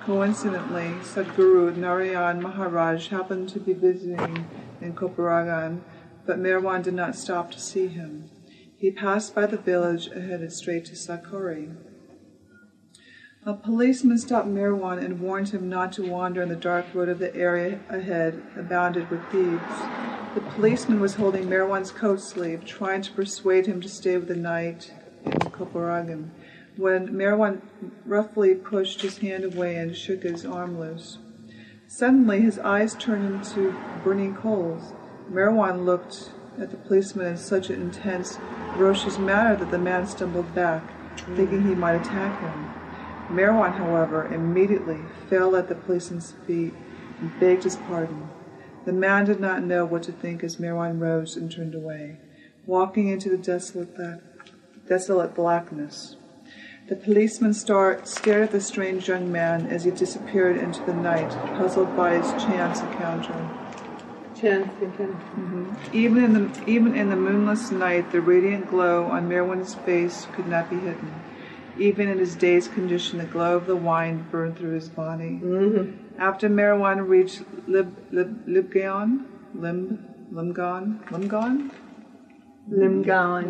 Speaker 6: Coincidentally, Sadguru Nusserwanji Maharaj happened to be visiting in Koparagan, but Merwan did not stop to see him. He passed by the village and headed straight to Sakori. A policeman stopped Merwan and warned him not to wander on the dark road of the area ahead, abounded with thieves. The policeman was holding Merwan's coat sleeve, trying to persuade him to stay with the night in Koparagan, when Merwan roughly pushed his hand away and shook his arm loose. Suddenly his eyes turned into burning coals. Merwan looked at the policeman in such an intense, ferocious manner that the man stumbled back, thinking he might attack him. Merwan, however, immediately fell at the policeman's feet and begged his pardon. The man did not know what to think as Merwan rose and turned away, walking into the desolate blackness. The policeman stared at the strange young man as he disappeared into the night, puzzled by his chance encounter. Even in the moonless night, the radiant glow on Merwan's face could not be hidden. Even in his dazed condition, the glow of the wine burned through his body. After Merwan reached Limgan,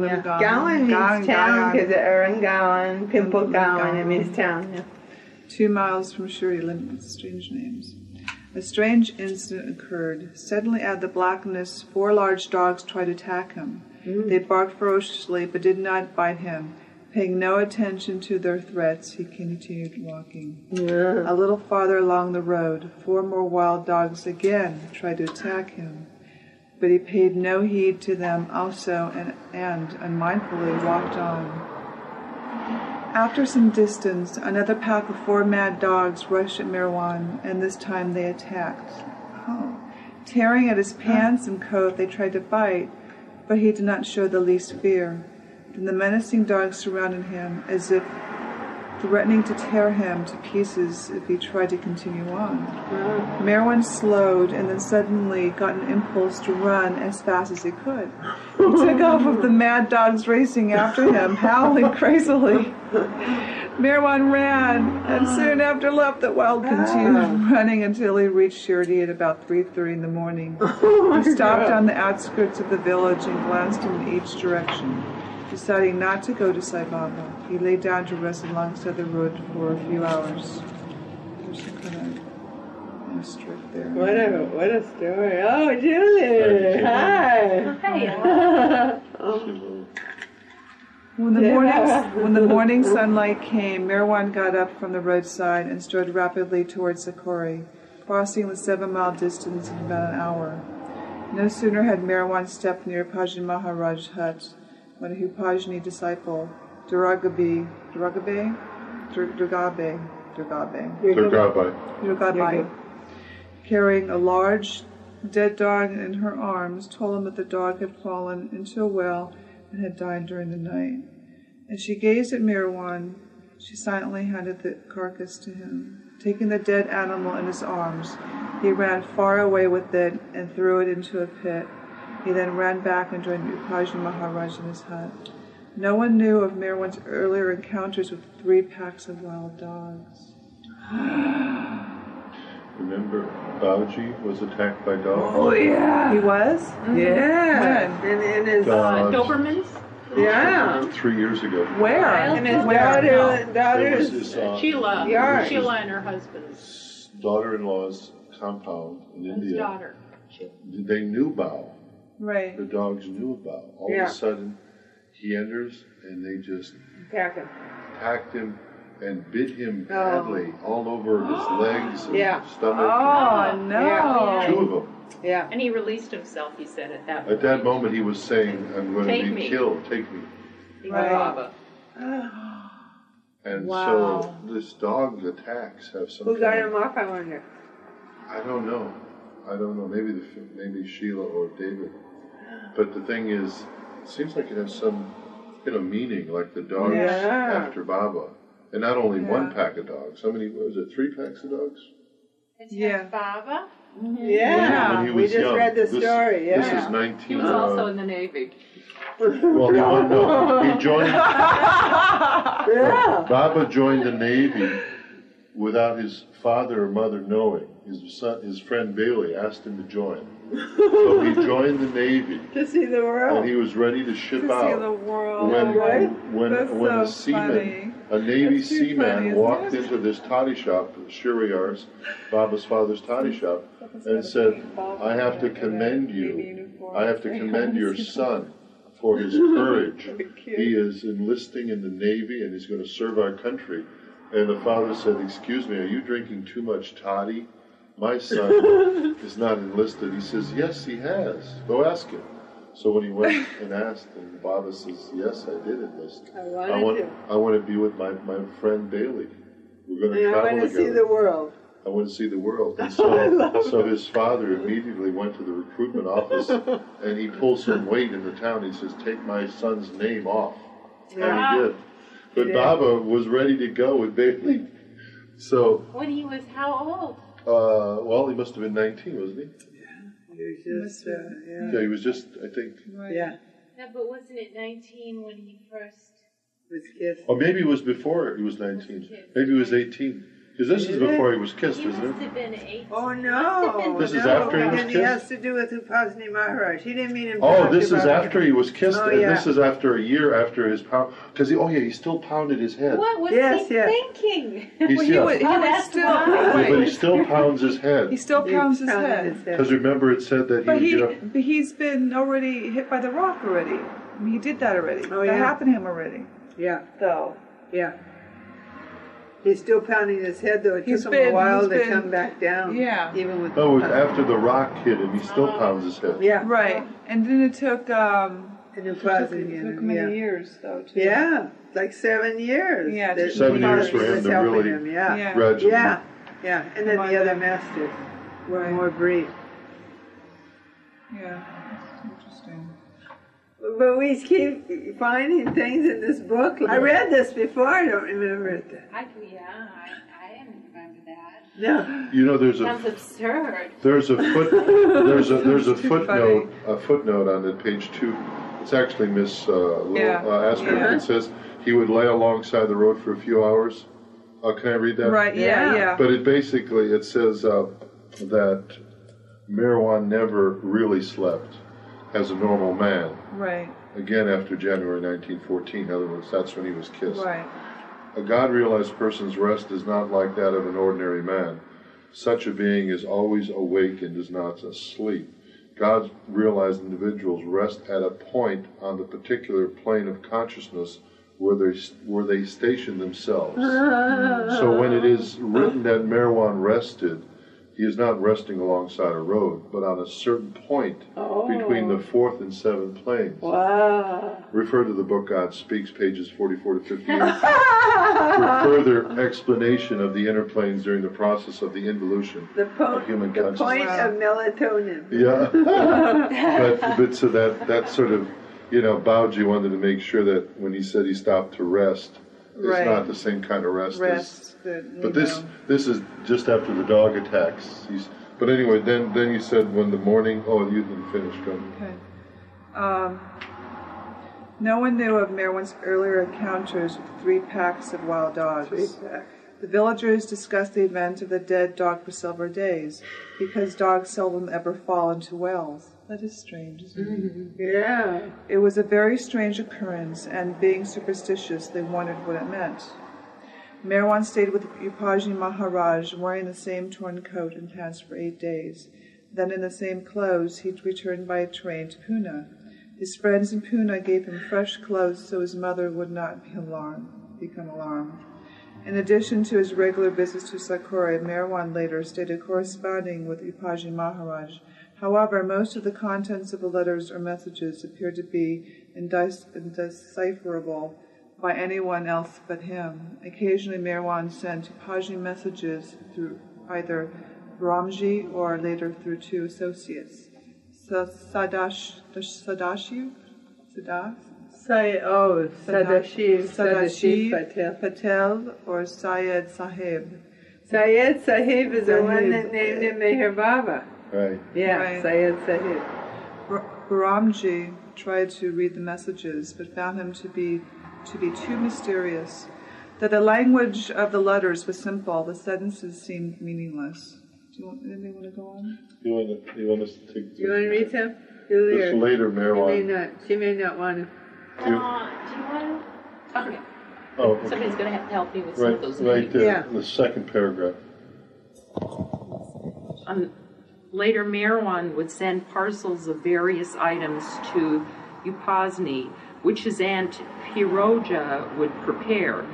Speaker 8: yeah. Gowan means town because Gowan, Pimple Gowan, it means town. Yeah.
Speaker 6: 2 miles from Shirdi, strange names. A strange incident occurred. Suddenly out of the blackness, 4 large dogs tried to attack him. They barked ferociously but did not bite him. Paying no attention to their threats, he continued walking. A little farther along the road, 4 more wild dogs again tried to attack him, but he paid no heed to them also and unmindfully walked on. After some distance, another pack of 4 mad dogs rushed at Merwan, and this time they attacked. Tearing at his pants and coat, they tried to bite, but he did not show the least fear. Then the menacing dogs surrounded him, as if threatening to tear him to pieces if he tried to continue on. Merwan slowed and then suddenly got an impulse to run as fast as he could. He took off with the mad dogs racing after him, howling crazily. Merwan ran and soon after left the wild, continued running until he reached Shirdi at about 3:30 in the morning. He stopped on the outskirts of the village and glanced in each direction. Deciding not to go to Sai Baba, he lay down to rest alongside the road for a few hours. There's some kind of asterisk there.
Speaker 8: What a story. Oh, Julie. Hi.
Speaker 6: When the morning sunlight came, Merwan got up from the roadside and strode rapidly towards the quarry, crossing the 7-mile distance in about an hour. No sooner had Merwan stepped near Upasni Maharaj's hut when a Upasni disciple, Durgabai, carrying a large dead dog in her arms, told him that the dog had fallen into a well and had died during the night. As she gazed at Merwan, she silently handed the carcass to him. Taking the dead animal in his arms, he ran far away with it and threw it into a pit. He then ran back and joined Upasni Maharaj in his hut. No one knew of Merwan's earlier encounters with 3 packs of wild dogs.
Speaker 4: Remember, Babaji was attacked by dogs?
Speaker 8: Oh, yeah.
Speaker 6: He was?
Speaker 8: Yeah.
Speaker 6: When?
Speaker 8: In his
Speaker 5: Dobermans?
Speaker 8: Yeah.
Speaker 4: 3 years ago.
Speaker 6: Where?
Speaker 8: In his daughter's
Speaker 4: It was his,
Speaker 5: Sheila.
Speaker 8: yard.
Speaker 5: Sheila and her husband's
Speaker 4: daughter-in-law's compound in India.
Speaker 5: daughter.
Speaker 4: They knew Bao.
Speaker 6: Right.
Speaker 4: The dogs knew Bao. All of a sudden, he enters and they just attacked him and bit him badly all over his legs and stomach.
Speaker 6: Oh, no.
Speaker 8: Yeah.
Speaker 4: 2 of them.
Speaker 8: Yeah.
Speaker 5: And he released himself, he said, at that point.
Speaker 4: At that moment, he was saying, I'm going
Speaker 5: Take
Speaker 4: to be
Speaker 5: me.
Speaker 4: killed. Take me.
Speaker 5: Right. Baba.
Speaker 4: And
Speaker 6: Wow.
Speaker 4: so this dog attacks have some.
Speaker 8: Who got him off, I wonder?
Speaker 4: I don't know. Maybe Sheila or David. But the thing is, it seems like it has some meaning, like the dogs after Baba, and not only 1 pack of dogs. How many? Was it 3 packs of dogs?
Speaker 6: Yeah.
Speaker 5: Baba?
Speaker 8: Yeah.
Speaker 4: When he
Speaker 8: We
Speaker 4: was
Speaker 8: just
Speaker 4: young.
Speaker 8: read the story.
Speaker 4: This
Speaker 8: Yeah.
Speaker 4: is 19.
Speaker 5: He was also in the Navy.
Speaker 4: Well, no, he joined. Baba joined the Navy without his father or mother knowing. His friend Bailey asked him to join. So he joined the Navy.
Speaker 8: To see the world.
Speaker 4: And he was ready to ship
Speaker 6: To
Speaker 4: out.
Speaker 6: see the world.
Speaker 4: When
Speaker 6: That's
Speaker 4: a
Speaker 6: so funny.
Speaker 4: a Navy
Speaker 6: That's too funny,
Speaker 4: seaman
Speaker 6: isn't
Speaker 4: walked
Speaker 6: it?
Speaker 4: into this toddy shop, Shiriyar's, Baba's father's toddy shop, and said, I have to commend you. I have to commend your son for his courage. He is enlisting in the Navy and he's going to serve our country. And the father said, excuse me, are you drinking too much toddy? My son is not enlisted. He says, yes, he has. Go ask him. So when he went and asked, and Baba says, yes, I did enlist. I want to be with my friend Bailey. We're going to travel together.
Speaker 8: I want to see the world.
Speaker 4: I want to see the world. And so his father immediately went to the recruitment office and he pulled some weight in the town. He says, take my son's name off. And he did. But Baba was ready to go with Bailey. So
Speaker 5: When he was how old?
Speaker 4: well, he must have been 19, wasn't he?
Speaker 8: He was just,
Speaker 4: Yeah, he was just, I think.
Speaker 8: Yeah.
Speaker 5: No, but wasn't it 19 when he first...
Speaker 8: Was kissed.
Speaker 4: Or maybe it was before he was 19. Maybe he was 18. Because this is before he was kissed,
Speaker 5: He
Speaker 4: isn't
Speaker 5: must
Speaker 4: it?
Speaker 5: have been 8.
Speaker 8: Oh, no.
Speaker 4: This is
Speaker 8: no,
Speaker 4: after he was
Speaker 8: because
Speaker 4: kissed?
Speaker 8: It has to do with Upasni Maharaj. He didn't mean him.
Speaker 4: Oh, this is after he was kissed.
Speaker 8: Oh,
Speaker 4: And
Speaker 8: yeah.
Speaker 4: this is after a year after his pound. Because he still pounded his head.
Speaker 5: What was
Speaker 8: Yes,
Speaker 5: he
Speaker 8: yes.
Speaker 5: thinking?
Speaker 6: He was
Speaker 5: that's
Speaker 6: still.
Speaker 5: why.
Speaker 4: But he still pounds his head.
Speaker 6: He still pounds his head.
Speaker 4: Because remember, it said that
Speaker 6: But
Speaker 4: he would get up.
Speaker 6: but he's been already hit by the rock already. I mean, he did that already.
Speaker 8: Oh,
Speaker 6: that
Speaker 8: yeah.
Speaker 6: happened to him already.
Speaker 8: Yeah,
Speaker 6: Though.
Speaker 8: yeah. He's still pounding his head, though. It
Speaker 6: He's
Speaker 8: took him a while
Speaker 6: he's
Speaker 8: to
Speaker 6: been-
Speaker 8: come back down.
Speaker 6: Yeah.
Speaker 8: Even with
Speaker 4: No, it was after the rock hit him. He still pounds his head.
Speaker 8: Yeah.
Speaker 6: Right. And then it took
Speaker 8: And Upasni,
Speaker 6: took many years though too.
Speaker 8: Yeah, like 7 years.
Speaker 6: Yeah,
Speaker 8: that
Speaker 4: 7 years for
Speaker 8: Upasni
Speaker 4: him
Speaker 8: was
Speaker 4: to
Speaker 8: helping
Speaker 4: really
Speaker 8: him, yeah.
Speaker 6: Yeah.
Speaker 4: gradually.
Speaker 8: Yeah, yeah. And then the other masters were more brief.
Speaker 6: Yeah, that's interesting.
Speaker 8: But we keep finding things in this book. I read this before, I don't remember it.
Speaker 5: I didn't remember that.
Speaker 8: No.
Speaker 4: You know, there's
Speaker 5: Sounds absurd.
Speaker 4: there's a
Speaker 6: funny.
Speaker 4: footnote on that page 2. It's actually Miss
Speaker 6: Yeah.
Speaker 4: Astor.
Speaker 6: Yeah.
Speaker 4: It says he would lay alongside the road for a few hours. Can I read that?
Speaker 6: Right, yeah.
Speaker 4: But it says that Merwan never really slept as a normal man.
Speaker 6: Right.
Speaker 4: Again, after January 1914. In other words, that's when he was kissed.
Speaker 6: Right.
Speaker 4: A God-realized person's rest is not like that of an ordinary man. Such a being is always awake and is not asleep. God-realized individuals rest at a point on the particular plane of consciousness where they station themselves. So when it is written that Merwan rested, he is not resting alongside a road, but on a certain point between the 4th and 7th planes.
Speaker 8: Wow.
Speaker 4: Refer to the book God Speaks, pages 44 to 58, for further explanation of the inner planes during the process of the involution of human
Speaker 8: The
Speaker 4: consciousness.
Speaker 8: point of melatonin.
Speaker 4: Yeah. but so that sort of, Babaji wanted to make sure that when he said he stopped to rest, it's not the same kind of rest as... But this is just after the dog attacks. But anyway, then you said when the morning... Oh, you didn't finish. Go ahead.
Speaker 6: Okay. No one knew of Merwan's earlier encounters with 3 packs of wild dogs.
Speaker 8: 3 packs.
Speaker 6: The villagers discussed the event of the dead dog for several days, because dogs seldom ever fall into wells. That is strange, isn't it?
Speaker 8: Yeah.
Speaker 6: It was a very strange occurrence, and being superstitious, they wondered what it meant. Merwan stayed with Upasni Maharaj, wearing the same torn coat and pants for 8 days. Then in the same clothes, he returned by train to Pune. His friends in Pune gave him fresh clothes so his mother would not become alarmed. In addition to his regular visits to Sakura, Merwan later stated corresponding with Upasni Maharaj. However, most of the contents of the letters or messages appeared to be indecipherable by anyone else but him. Occasionally, Merwan sent Upasni messages through either Behramji or later through 2 associates, Sadashiv Patel or Syed Sahib.
Speaker 8: Syed Sahib is the one that named him Meher Baba.
Speaker 4: Right.
Speaker 8: Yeah,
Speaker 6: Right.
Speaker 8: Syed Sahib.
Speaker 6: Behramji tried to read the messages, but found them to be too mysterious. That the language of the letters was simple, the sentences seemed meaningless. Anybody want to go on?
Speaker 4: You want us to take...
Speaker 8: You want to read some?
Speaker 4: This later, Merwan.
Speaker 8: She may not want to.
Speaker 5: Do you want to? Okay.
Speaker 4: Oh, okay.
Speaker 5: Somebody's going to have to help me with some of those.
Speaker 4: Right there,
Speaker 8: Yeah.
Speaker 4: the second paragraph.
Speaker 9: Later, Merwan would send parcels of various items to Upasni, which his aunt Piroja would prepare.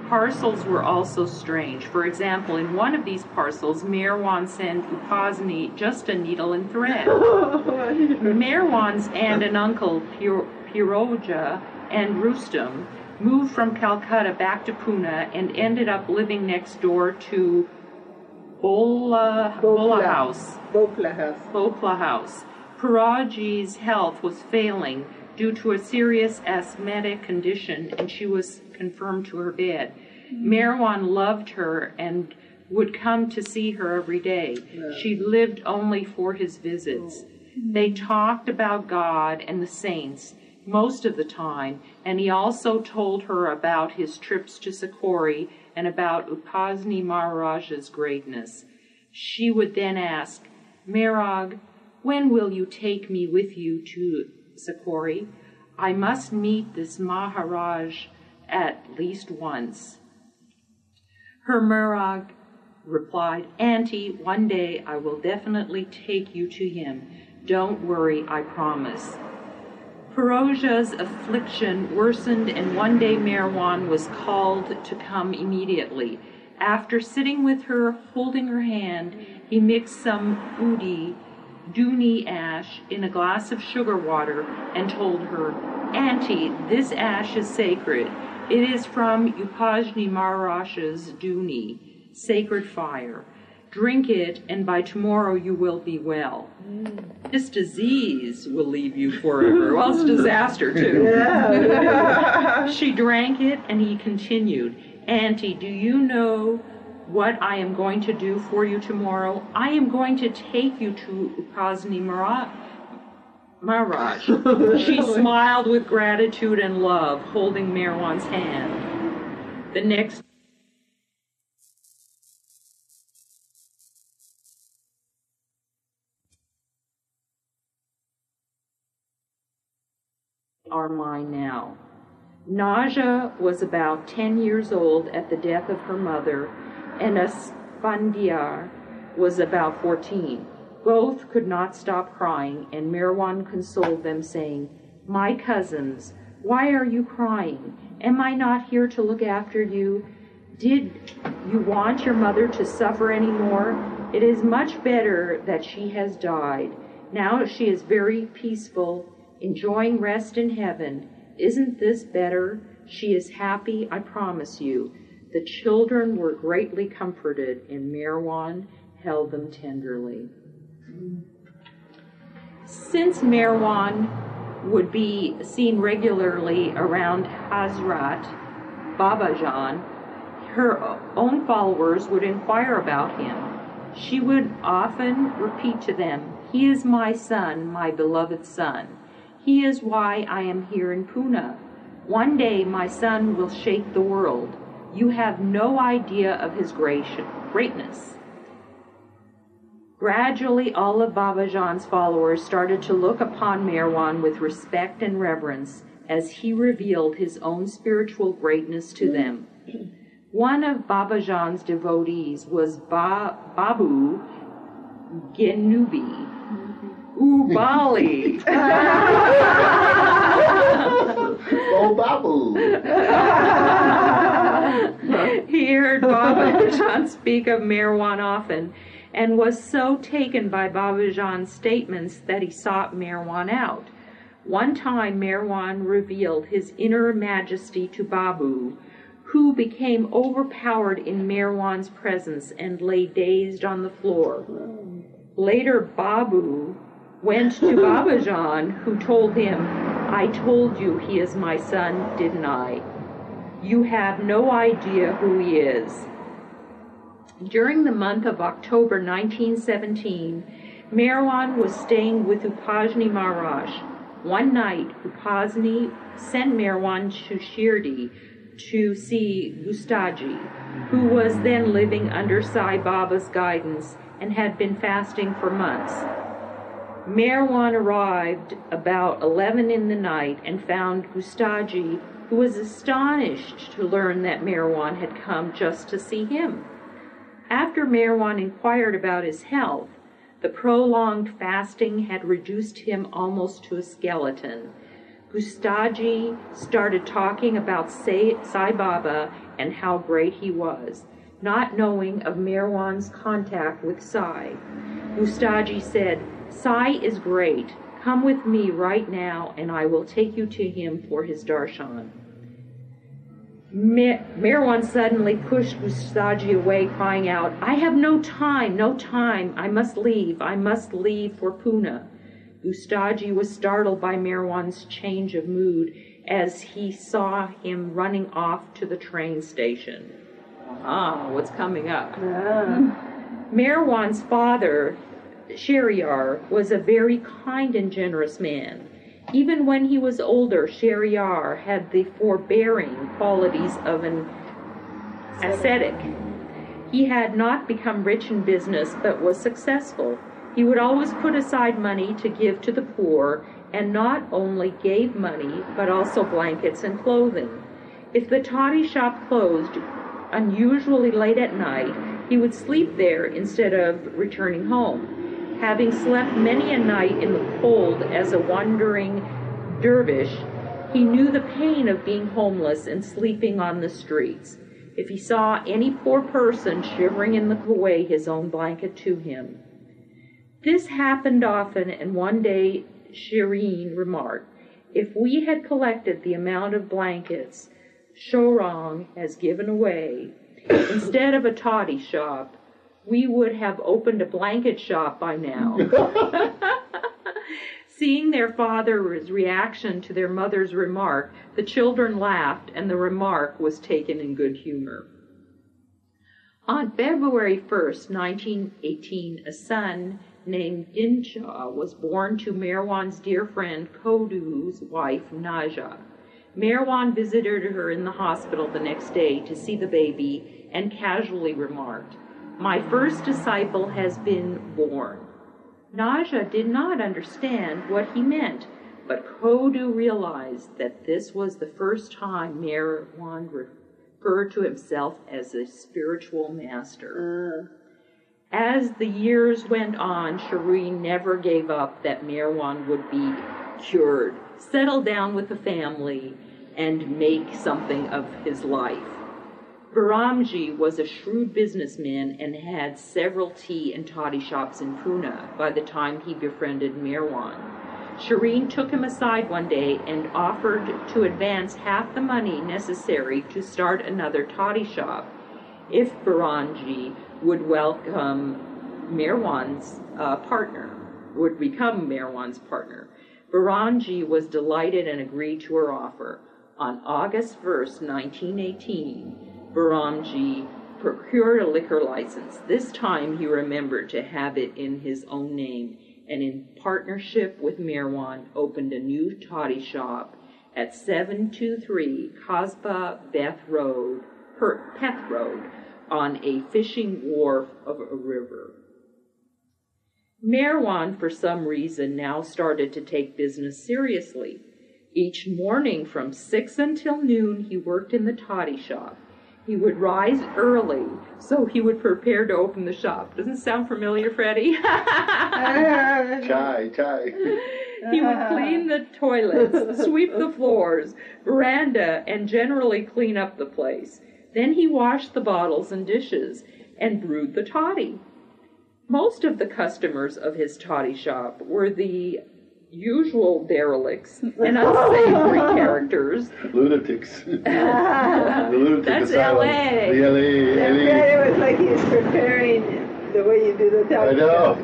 Speaker 9: Parcels were also strange. For example, in one of these parcels, Merwan sent Upasni just a needle and thread. Merwan's aunt and uncle, Piroja and Rustam, moved from Calcutta back to Pune and ended up living next door to Bopla House. Piroji's health was failing due to a serious asthmatic condition, and she was confirmed to her bed. Merwan loved her and would come to see her every day. She lived only for his visits. They talked about God and the saints most of the time, and he also told her about his trips to Sakori and about Upasni Maharaj's greatness. She would then ask, "Merag, when will you take me with you to Sakori? I must meet this Maharaj at least once." Her Merag replied, "Auntie, one day I will definitely take you to him. Don't worry, I promise." Piroja's affliction worsened, and one day Merwan was called to come immediately. After sitting with her, holding her hand, he mixed some Duni ash in a glass of sugar water and told her, "Auntie, this ash is sacred. It is from Upasni Maharaj's Duni, sacred fire. Drink it, and by tomorrow you will be well. This disease will leave you forever. Well, it's a disaster, too. She drank it, and he continued, Auntie, do you know what I am going to do for you tomorrow? I am going to take you to Upasni Maharaj. She smiled with gratitude and love, holding Merwan's hand. The next are mine now. Naja was about 10 years old at the death of her mother, and Asfandiar was about 14. Both could not stop crying, and Merwan consoled them, saying, My cousins, why are you crying? Am I not here to look after you? Did you want your mother to suffer any more? It is much better that she has died. Now she is very peaceful, enjoying rest in heaven. Isn't this better? She is happy, I promise you. The children were greatly comforted, and Merwan held them tenderly. Since Merwan would be seen regularly around Hazrat Babajan, her own followers would inquire about him. She would often repeat to them, He is my son, my beloved son. He is why I am here in Pune. One day my son will shake the world. You have no idea of his greatness. Gradually, all of Babajan's followers started to look upon Merwan with respect and reverence as he revealed his own spiritual greatness to them. One of Babajan's devotees was Babu Genubi Ubali.
Speaker 4: Oh, Babu!
Speaker 9: He heard Babajan speak of Merwan often, and was so taken by Babajan's statements that he sought Merwan out. One time Merwan revealed his inner majesty to Babu, who became overpowered in Merwan's presence and lay dazed on the floor. Later Babu went to Babajan, who told him, I told you he is my son, didn't I? You have no idea who he is. During the month of October 1917, Merwan was staying with Upasni Maharaj. One night, Upasni sent Merwan to Shirdi to see Gustadji, who was then living under Sai Baba's guidance and had been fasting for months. Merwan arrived about 11 in the night and found Gustadji, who was astonished to learn that Merwan had come just to see him. After Merwan inquired about his health, the prolonged fasting had reduced him almost to a skeleton. Gustadji started talking about Sai Baba and how great he was, not knowing of Merwan's contact with Sai. Gustadji said, Sai is great. Come with me right now and I will take you to him for his darshan. Merwan suddenly pushed Gustadji away, crying out, I have no time, I must leave for Pune. Gustadji was startled by Merwan's change of mood as he saw him running off to the train station. What's coming up? Merwan's father, Shariar, was a very kind and generous man. Even when he was older, Shariar had the forbearing qualities of an ascetic. He had not become rich in business, but was successful. He would always put aside money to give to the poor, and not only gave money, but also blankets and clothing. If the toddy shop closed unusually late at night, he would sleep there instead of returning home. Having slept many a night in the cold as a wandering dervish, he knew the pain of being homeless and sleeping on the streets. If he saw any poor person shivering in the away his own blanket to him. This happened often, and one day Shireen remarked, if we had collected the amount of blankets Shorang has given away, instead of a toddy shop, We would have opened a blanket shop by now. Seeing their father's reaction to their mother's remark, the children laughed, and the remark was taken in good humor. On February 1st, 1918, a son named Dinshaw was born to Merwan's dear friend Kodu's wife, Naja. Merwan visited her in the hospital the next day to see the baby and casually remarked, "My first disciple has been born." Naja did not understand what he meant, but Kodu realized that this was the first time Merwan referred to himself as a spiritual master. As the years went on, Shireen never gave up that Merwan would be cured, settle down with the family, and make something of his life. Behramji was a shrewd businessman and had several tea and toddy shops in Pune by the time he befriended Merwan. Shireen took him aside one day and offered to advance half the money necessary to start another toddy shop if Behramji would welcome Merwan's would become Merwan's partner. Behramji was delighted and agreed to her offer. On August 1st, 1918, Behramji procured a liquor license. This time he remembered to have it in his own name, and in partnership with Merwan opened a new toddy shop at 723 Kasbah Peth Road on a fishing wharf of a river. Merwan, for some reason, now started to take business seriously. Each morning from 6 until noon he worked in the toddy shop. He would rise early, so he would prepare to open the shop. Doesn't sound familiar, Freddie?
Speaker 4: Chai.
Speaker 9: He would clean the toilets, sweep the floors, veranda, and generally clean up the place. Then he washed the bottles and dishes and brewed the toddy. Most of the customers of his toddy shop were the usual derelicts and unsavory characters.
Speaker 4: Lunatics. The lunatic
Speaker 9: That's
Speaker 4: asylum.
Speaker 9: LA.
Speaker 4: The LA.
Speaker 8: It was like he was preparing the way you do the toddy.
Speaker 4: I know.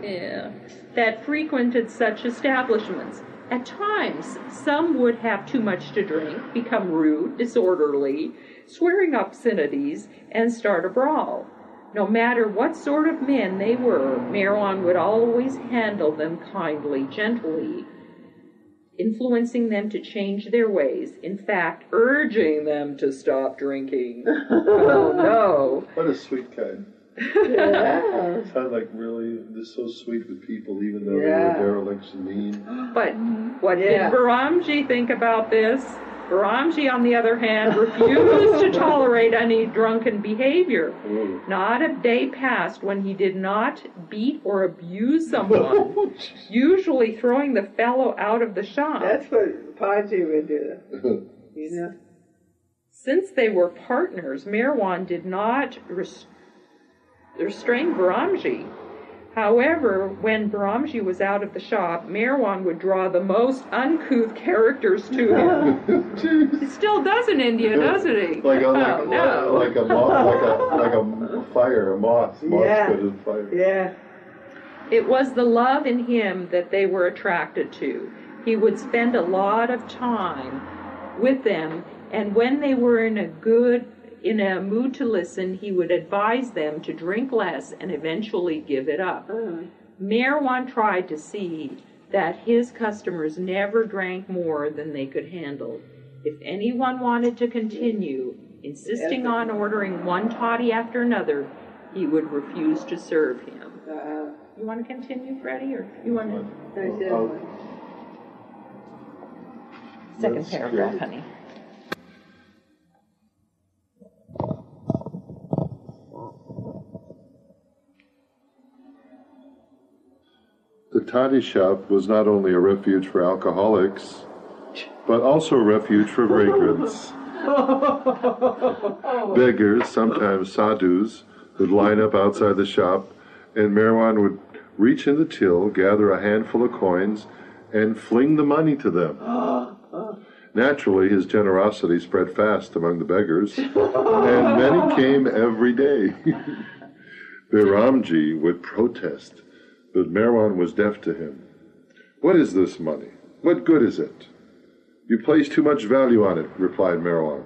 Speaker 9: Yeah. That frequented such establishments. At times, some would have too much to drink, become rude, disorderly, swearing obscenities, and start a brawl. No matter what sort of men they were, Merwan would always handle them kindly, gently, influencing them to change their ways, in fact, urging them to stop drinking. Oh, no.
Speaker 4: What a sweet guy.
Speaker 8: Yeah.
Speaker 4: Sounds like really just so sweet with people, even though they were derelicts and mean.
Speaker 9: But what did Behramji think about this? Behramji, on the other hand, refused to tolerate any drunken behavior. Not a day passed when he did not beat or abuse someone, usually throwing the fellow out of the shop.
Speaker 8: That's what Paji would do. You know?
Speaker 9: Since they were partners, Merwan did not restrain Behramji. However, when Behramji was out of the shop, Merwan would draw the most uncouth characters to him. He still does in India, doesn't he?
Speaker 4: Like a fire, a moth. Moth spit in fire.
Speaker 8: Yeah.
Speaker 9: It was the love in him that they were attracted to. He would spend a lot of time with them, and when they were in a mood to listen, he would advise them to drink less and eventually give it up. Merwan tried to see that his customers never drank more than they could handle. If anyone wanted to continue insisting on ordering one toddy after another, he would refuse to serve him. You want to continue, Freddie, or you want to? Second paragraph, honey.
Speaker 4: The toddy shop was not only a refuge for alcoholics, but also a refuge for vagrants. Beggars, sometimes sadhus, would line up outside the shop, and Merwan would reach in the till, gather a handful of coins, and fling the money to them. Naturally, his generosity spread fast among the beggars, and many came every day. Behramji would protest, but Merwan was deaf to him. "What is this money? What good is it?" "You place too much value on it," replied Merwan.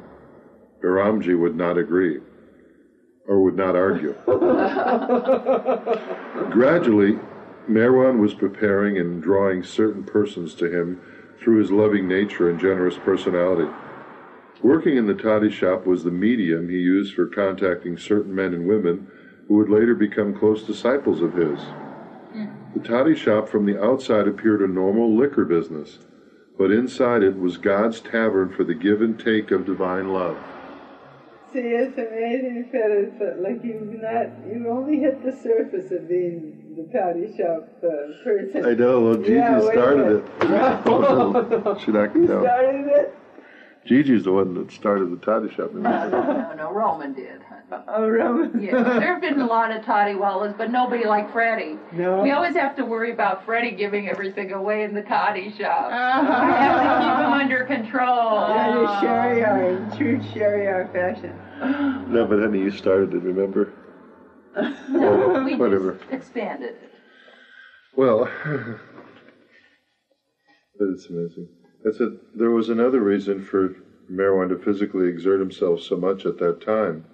Speaker 4: Behramji would not agree, or would not argue. Gradually, Merwan was preparing and drawing certain persons to him through his loving nature and generous personality. Working in the toddy shop was the medium he used for contacting certain men and women who would later become close disciples of his. The toddy shop from the outside appeared a normal liquor business, but inside it was God's tavern for the give and take of divine love.
Speaker 8: See, it's amazing, Fred, but like you only hit the surface of being the toddy shop person.
Speaker 4: I know, well, Gigi started it. She knocked it down.
Speaker 8: Started it?
Speaker 4: Gigi's the one that started the toddy shop.
Speaker 5: No, Roman did.
Speaker 8: Oh, Roman.
Speaker 5: Yeah, there have been a lot of toddy wallahs, but nobody like Freddie.
Speaker 8: No.
Speaker 5: We always have to worry about Freddie giving everything away in the toddy shop. I have to keep him under control.
Speaker 8: Yeah, Shariar, in true Shariar fashion.
Speaker 4: No, but honey, you started it, remember?
Speaker 5: No, we
Speaker 4: whatever.
Speaker 5: just expanded it.
Speaker 4: Well, it's amazing. There was another reason for Merwan to physically exert himself so much at that time.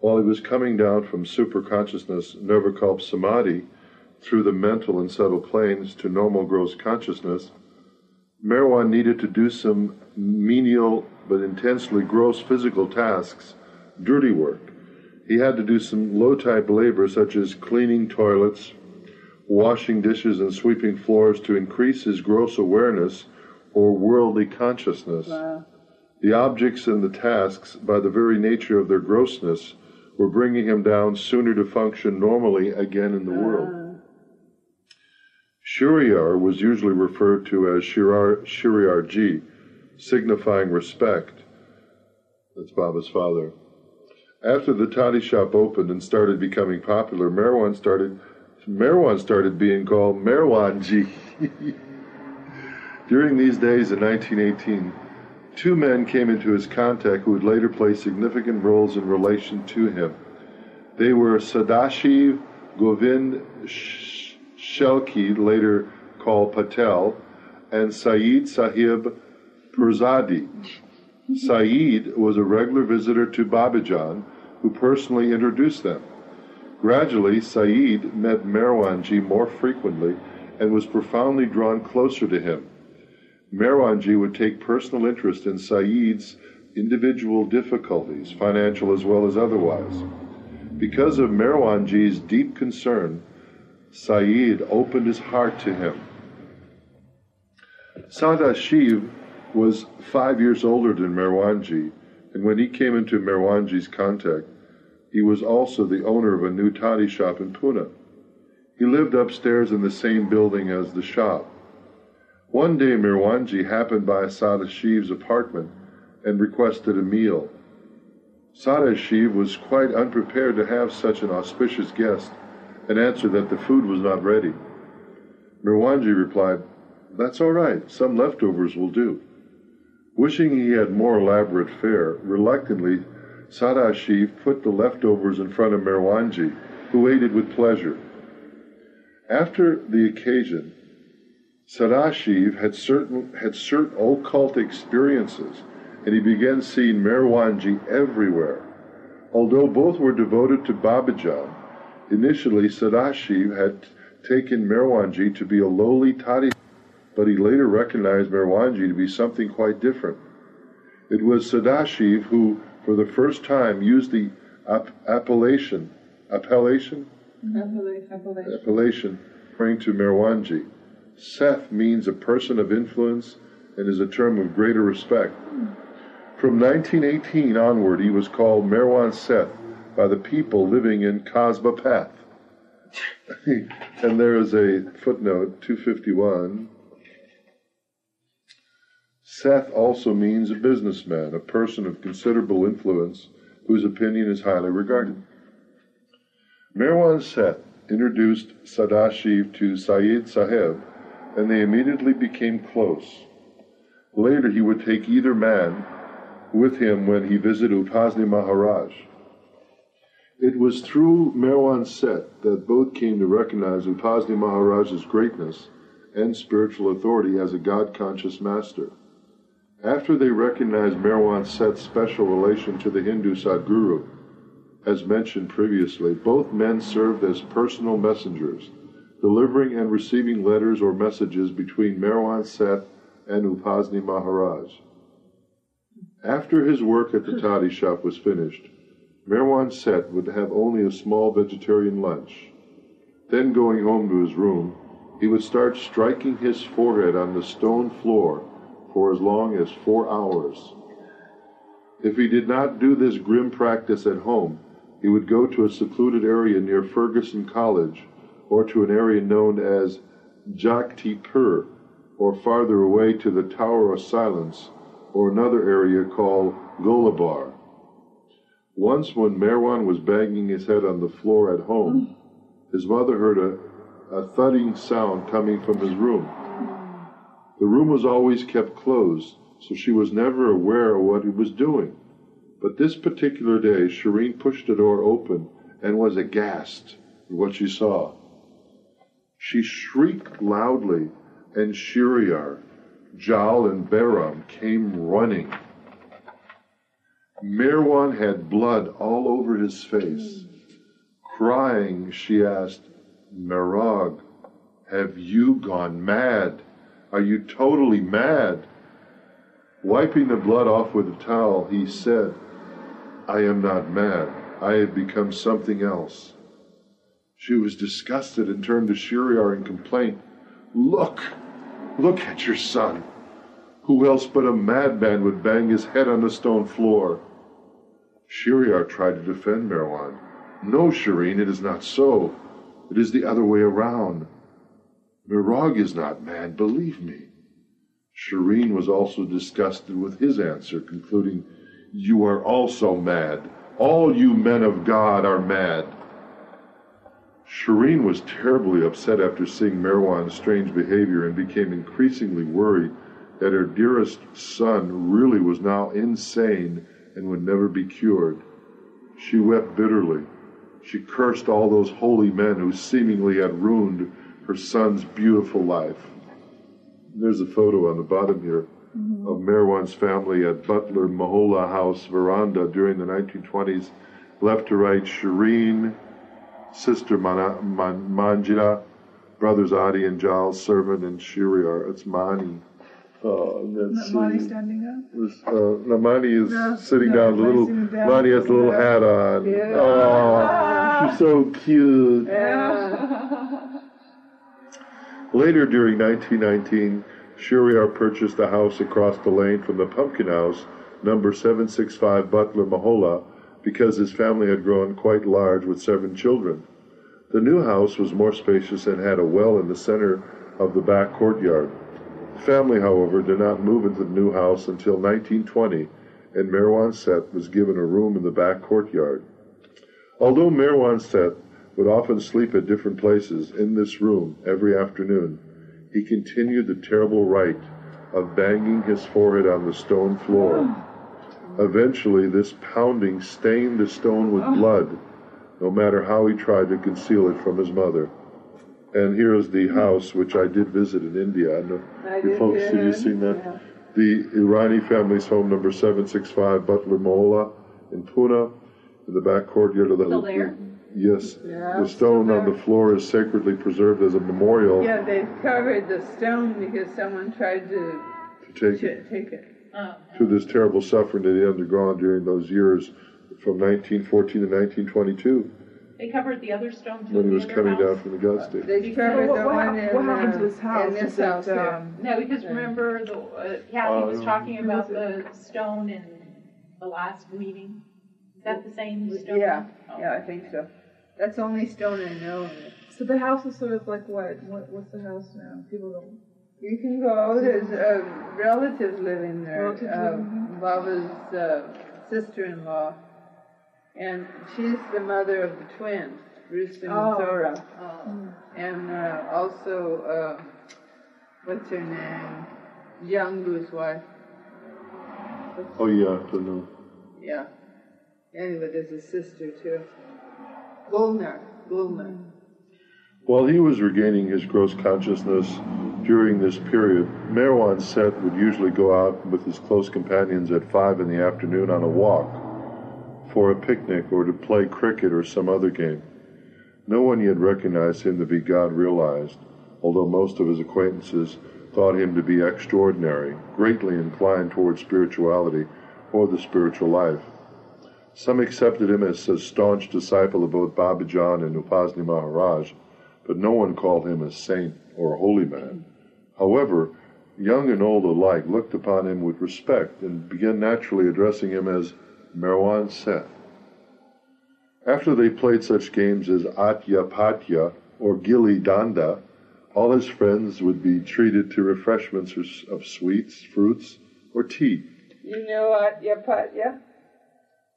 Speaker 4: While he was coming down from superconsciousness, Nirvikalp Samadhi, through the mental and subtle planes to normal gross consciousness, Merwan needed to do some menial but intensely gross physical tasks, dirty work. He had to do some low-type labor such as cleaning toilets, washing dishes and sweeping floors to increase his gross awareness or worldly consciousness.
Speaker 8: Wow.
Speaker 4: The objects and the tasks, by the very nature of their grossness, were bringing him down sooner to function normally again in the world. Shuriyar was usually referred to as Shuriyarji, signifying respect. That's Baba's father. After the toddy shop opened and started becoming popular, Merwan started being called Merwanji. During these days in 1918, two men came into his contact who would later play significant roles in relation to him. They were Sadashiv Govind Shelki, later called Patel, and Saeed Sahib Purzadi. Saeed was a regular visitor to Babajan, who personally introduced them. Gradually, Saeed met Merwanji more frequently and was profoundly drawn closer to him. Merwanji would take personal interest in Saeed's individual difficulties, financial as well as otherwise. Because of Merwanji's deep concern, Saeed opened his heart to him. Sadashiv was 5 years older than Merwanji, and when he came into Merwanji's contact, he was also the owner of a new toddy shop in Pune. He lived upstairs in the same building as the shop. One day Merwanji happened by Sadashiv's apartment and requested a meal. Sadashiv was quite unprepared to have such an auspicious guest and answered that the food was not ready. Merwanji replied, "That's all right, some leftovers will do." Wishing he had more elaborate fare, reluctantly Sadashiv put the leftovers in front of Merwanji, who ate it with pleasure. After the occasion, Sadashiv had certain occult experiences, and he began seeing Merwanji everywhere. Although both were devoted to Babajan, initially Sadashiv had taken Merwanji to be a lowly toddy, but he later recognized Merwanji to be something quite different. It was Sadashiv who, for the first time, used the appellation referring to Merwanji. Seth means a person of influence and is a term of greater respect. From 1918 onward, he was called Merwan Seth by the people living in Kasbah Path. And there is a footnote, 251. Seth also means a businessman, a person of considerable influence whose opinion is highly regarded. Merwan Seth introduced Sadashiv to Saeed Sahib, and they immediately became close. Later he would take either man with him when he visited Upasni Maharaj. It was through Merwan Set that both came to recognize Upasni Maharaj's greatness and spiritual authority as a God-conscious master. After they recognized Merwan Set's special relation to the Hindu Sadguru, as mentioned previously, both men served as personal messengers, delivering and receiving letters or messages between Merwan Set and Upasni Maharaj. After his work at the toddy shop was finished, Merwan Set would have only a small vegetarian lunch. Then, going home to his room, he would start striking his forehead on the stone floor for as long as 4 hours. If he did not do this grim practice at home, he would go to a secluded area near Ferguson College, or to an area known as Jagatpur, or farther away to the Tower of Silence, or another area called Golabar. Once, when Merwan was banging his head on the floor at home, his mother heard a thudding sound coming from his room. The room was always kept closed, so she was never aware of what he was doing. But this particular day, Shireen pushed the door open and was aghast at what she saw. She shrieked loudly, and Shiriyar, Jal, and Behram came running. Merwan had blood all over his face. Crying, she asked, "Merag, have you gone mad? Are you totally mad?" Wiping the blood off with a towel, he said, "I am not mad. I have become something else." She was disgusted and turned to Shiriyar in complaint. Look at your son. Who else but a madman would bang his head on the stone floor?" Shiriyar tried to defend Merwan. "No, Shireen, it is not so. It is the other way around. Merag is not mad, believe me." Shireen was also disgusted with his answer, concluding, "You are also mad. All you men of God are mad." Shireen was terribly upset after seeing Merwan's strange behavior and became increasingly worried that her dearest son really was now insane and would never be cured. She wept bitterly. She cursed all those holy men who seemingly had ruined her son's beautiful life. There's a photo on the bottom here of Merwan's family at Butler Mahola House veranda during the 1920s. Left to right, Shireen, sister Manjira, brothers Adi and Jal, servant, and Shiriyar. It's Mani.
Speaker 6: Is Mani standing up?
Speaker 4: No, Mani is sitting down. Mani has a little hat on.
Speaker 6: Yeah.
Speaker 4: Oh, she's so cute.
Speaker 6: Yeah.
Speaker 4: Later, during 1919, Shiriyar purchased a house across the lane from the Pumpkin House, number 765 Butler Mahola, because his family had grown quite large with 7 children. The new house was more spacious and had a well in the center of the back courtyard. The family, however, did not move into the new house until 1920, and Merwan Set was given a room in the back courtyard. Although Merwan Set would often sleep at different places in this room every afternoon, he continued the terrible rite of banging his forehead on the stone floor. Eventually, this pounding stained the stone with blood, no matter how he tried to conceal it from his mother. And here is the house, which I did visit in India. You folks, have you seen that? Yeah. The Irani family's home, number 765 Butler Mahola in Pune, in the back courtyard of the...
Speaker 5: Still there?
Speaker 4: Yes.
Speaker 6: Yeah,
Speaker 4: the stone on the floor is sacredly preserved as a memorial.
Speaker 8: Yeah, they covered the stone because someone tried to take it.
Speaker 4: To this terrible suffering that he had undergone during those years from 1914 to 1922.
Speaker 5: They covered the other stone too.
Speaker 4: When he was coming down from the God state.
Speaker 8: They covered the one in
Speaker 6: what happened to this house?
Speaker 8: in this house here.
Speaker 5: No, because remember, Kathy was talking about the stone in the last meeting. Is that the same stone?
Speaker 8: Yeah, I think so. That's the only stone I know.
Speaker 6: So the house is sort of like what? What's the house now? People don't...
Speaker 8: You can go. There's relatives living there. Baba's sister-in-law, and she's the mother of the twins, Rustam and Zora. And also, what's her name? Jangu's wife.
Speaker 4: Oh yeah, I don't know.
Speaker 8: Yeah. Anyway, there's a sister too. Gulnar.
Speaker 4: While he was regaining his gross consciousness during this period, Merwan Set would usually go out with his close companions at 5 in the afternoon on a walk for a picnic or to play cricket or some other game. No one yet recognized him to be God-realized, although most of his acquaintances thought him to be extraordinary, greatly inclined toward spirituality or the spiritual life. Some accepted him as a staunch disciple of both Babajan and Upasni Maharaj, but no one called him a saint or a holy man. However, young and old alike looked upon him with respect and began naturally addressing him as Merwan Set. After they played such games as Atya Patya or Gilli Danda, all his friends would be treated to refreshments of sweets, fruits, or tea.
Speaker 8: You know Atya Patya?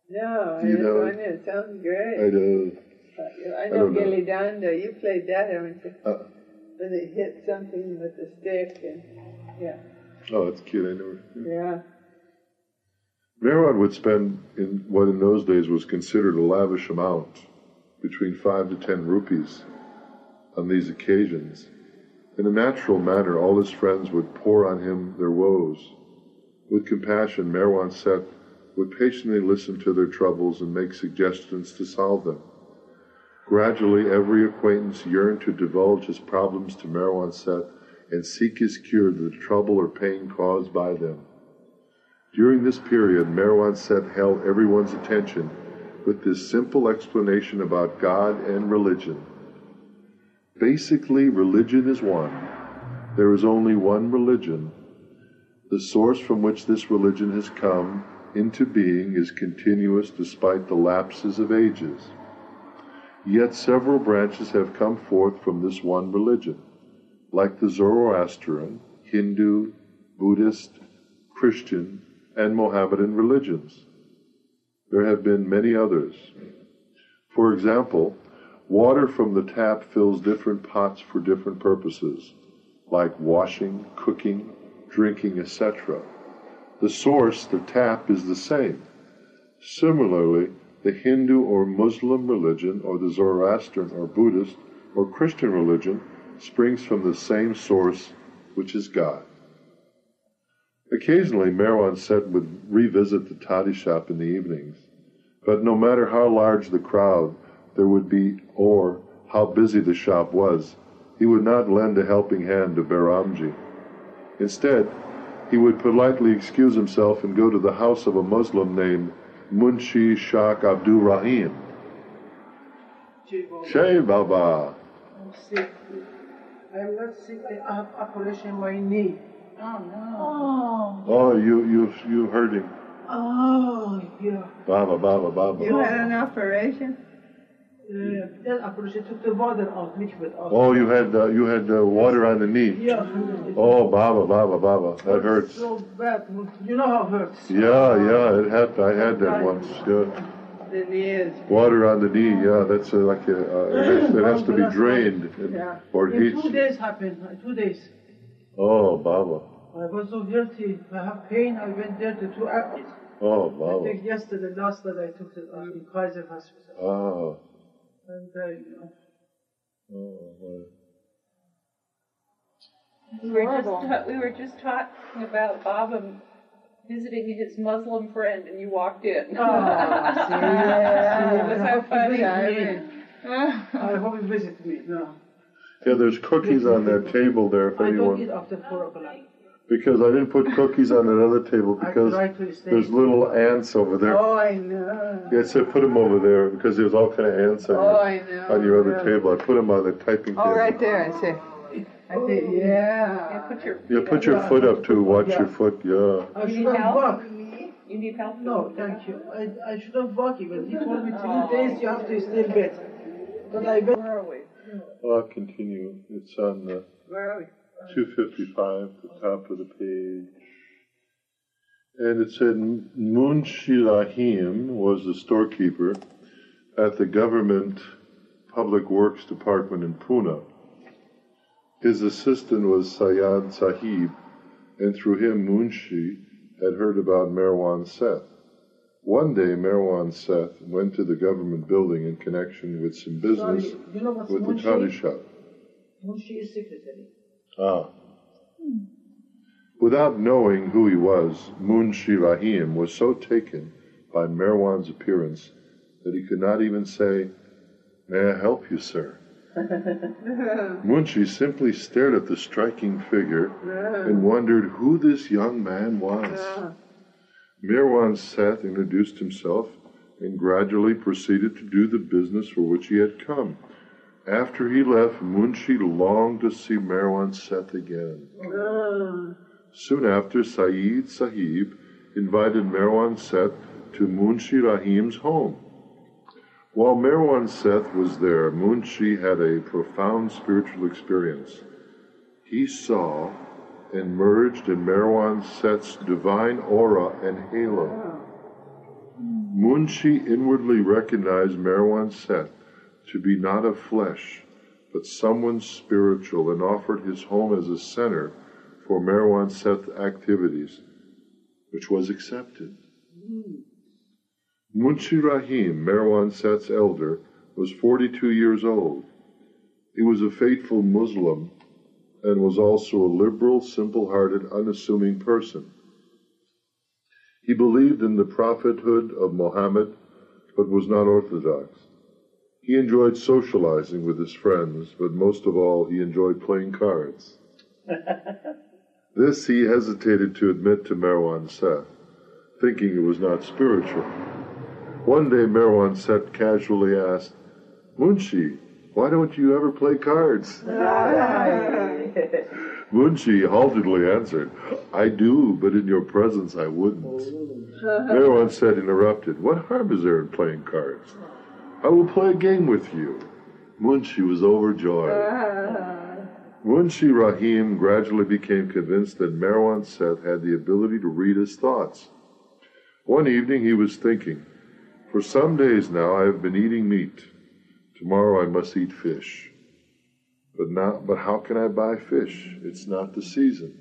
Speaker 8: No,
Speaker 4: Do you know
Speaker 8: it? It sounds great.
Speaker 4: I know.
Speaker 8: I know Gilli Danda. You played that, haven't you? When they hit something with a stick and yeah.
Speaker 4: Oh, that's cute. I know.
Speaker 8: Yeah.
Speaker 4: Merwan would spend in what in those days was considered a lavish amount, between 5 to 10 rupees, on these occasions. In a natural manner, all his friends would pour on him their woes. With compassion, Merwan Set would patiently listen to their troubles and make suggestions to solve them. Gradually, every acquaintance yearned to divulge his problems to Merwan Set and seek his cure to the trouble or pain caused by them. During this period, Merwan Set held everyone's attention with this simple explanation about God and religion. Basically, religion is one. There is only one religion. The source from which this religion has come into being is continuous despite the lapses of ages. Yet several branches have come forth from this one religion, like the Zoroastrian, Hindu, Buddhist, Christian, and Mohammedan religions. There have been many others. For example, water from the tap fills different pots for different purposes, like washing, cooking, drinking, etc. The source, the tap, is the same. Similarly, the Hindu or Muslim religion, or the Zoroastrian or Buddhist or Christian religion springs from the same source, which is God. Occasionally, Merwan Set would revisit the toddy shop in the evenings, but no matter how large the crowd there would be or how busy the shop was, he would not lend a helping hand to Behramji. Instead, he would politely excuse himself and go to the house of a Muslim named Munshi Shak Abdul Rahim. Shay Baba.
Speaker 2: I'm sick. I'm not sick. I have operation on my knee.
Speaker 8: Oh no.
Speaker 4: Oh, you heard him.
Speaker 2: Oh, yeah.
Speaker 4: Baba.
Speaker 8: You had an operation?
Speaker 2: That operation took the water out, liquid out.
Speaker 4: Oh, you had water on the knee.
Speaker 2: Yeah.
Speaker 4: Oh, Baba. That hurts.
Speaker 2: So bad. You know how it hurts.
Speaker 4: Yeah, it happened. I had that once. Yeah.
Speaker 8: The knees.
Speaker 4: Water on the knee. Yeah, that's it has to be drained or it heats.
Speaker 2: 2 days happened. 2 days.
Speaker 4: Oh, Baba.
Speaker 2: I was so dirty. I have pain. I went there to 2 hours.
Speaker 4: Oh,
Speaker 2: I
Speaker 4: Baba.
Speaker 2: think yesterday, last night, I took it in Kaiser Hospital.
Speaker 4: Oh.
Speaker 2: And,
Speaker 5: We were just talking about Baba visiting his Muslim friend, and you walked in.
Speaker 2: Yeah.
Speaker 5: Was so funny.
Speaker 2: I hope you visit me. No.
Speaker 4: Yeah, there's cookies on that table there if
Speaker 2: I don't
Speaker 4: anyone.
Speaker 2: eat after 4 o'clock.
Speaker 4: Because I didn't put cookies on that other table because there's little ants over there.
Speaker 8: Oh, I know.
Speaker 4: Yeah, I said put them over there because there's all kind of ants on your other table. I put them on the typing table.
Speaker 8: Oh, right there, I see. Yeah.
Speaker 5: Put
Speaker 4: your foot up too. Watch your foot. Yeah.
Speaker 2: I shouldn't walk.
Speaker 5: You need help?
Speaker 2: No, thank you. I shouldn't walk even. He told me 3 days you have to stay in bed. But I bet.
Speaker 8: Where are we?
Speaker 4: I'll continue. It's on
Speaker 8: Where are we?
Speaker 4: 255, the top of the page. And it said Munshi Rahim was the storekeeper at the government public works department in Pune. His assistant was Syed Sahib, and through him Munshi had heard about Merwan Set. One day, Merwan Seth went to the government building in connection with some business with the toddy shop.
Speaker 2: Munshi is secretary.
Speaker 4: Ah. Without knowing who he was, Munshi Rahim was so taken by Merwan's appearance that he could not even say, "May I help you, sir?" Munshi simply stared at the striking figure and wondered who this young man was. Merwan Seth introduced himself and gradually proceeded to do the business for which he had come. After he left, Munshi longed to see Merwan Seth again. Soon after, Saeed Sahib invited Merwan Seth to Munshi Rahim's home. While Merwan Seth was there, Munshi had a profound spiritual experience. He saw and merged in Merwan Seth's divine aura and halo. Munshi inwardly recognized Merwan Seth to be not of flesh, but someone spiritual, and offered his home as a center for Merwan Seth's activities, which was accepted. Munshi Rahim, Merwan Seth's elder, was 42 years old. He was a faithful Muslim and was also a liberal, simple-hearted, unassuming person. He believed in the prophethood of Muhammad, but was not orthodox. He enjoyed socializing with his friends, but most of all, he enjoyed playing cards. This he hesitated to admit to Merwan Seth, thinking it was not spiritual. One day, Merwan Seth casually asked, "Munshi, why don't you ever play cards?" Munshi haltingly answered, "I do, but in your presence I wouldn't." Merwan Seth interrupted, "What harm is there in playing cards? I will play a game with you." Munshi was overjoyed. Munshi Rahim gradually became convinced that Merwan Seth had the ability to read his thoughts. One evening he was thinking, "For some days now I have been eating meat. Tomorrow I must eat fish. But how can I buy fish? It's not the season."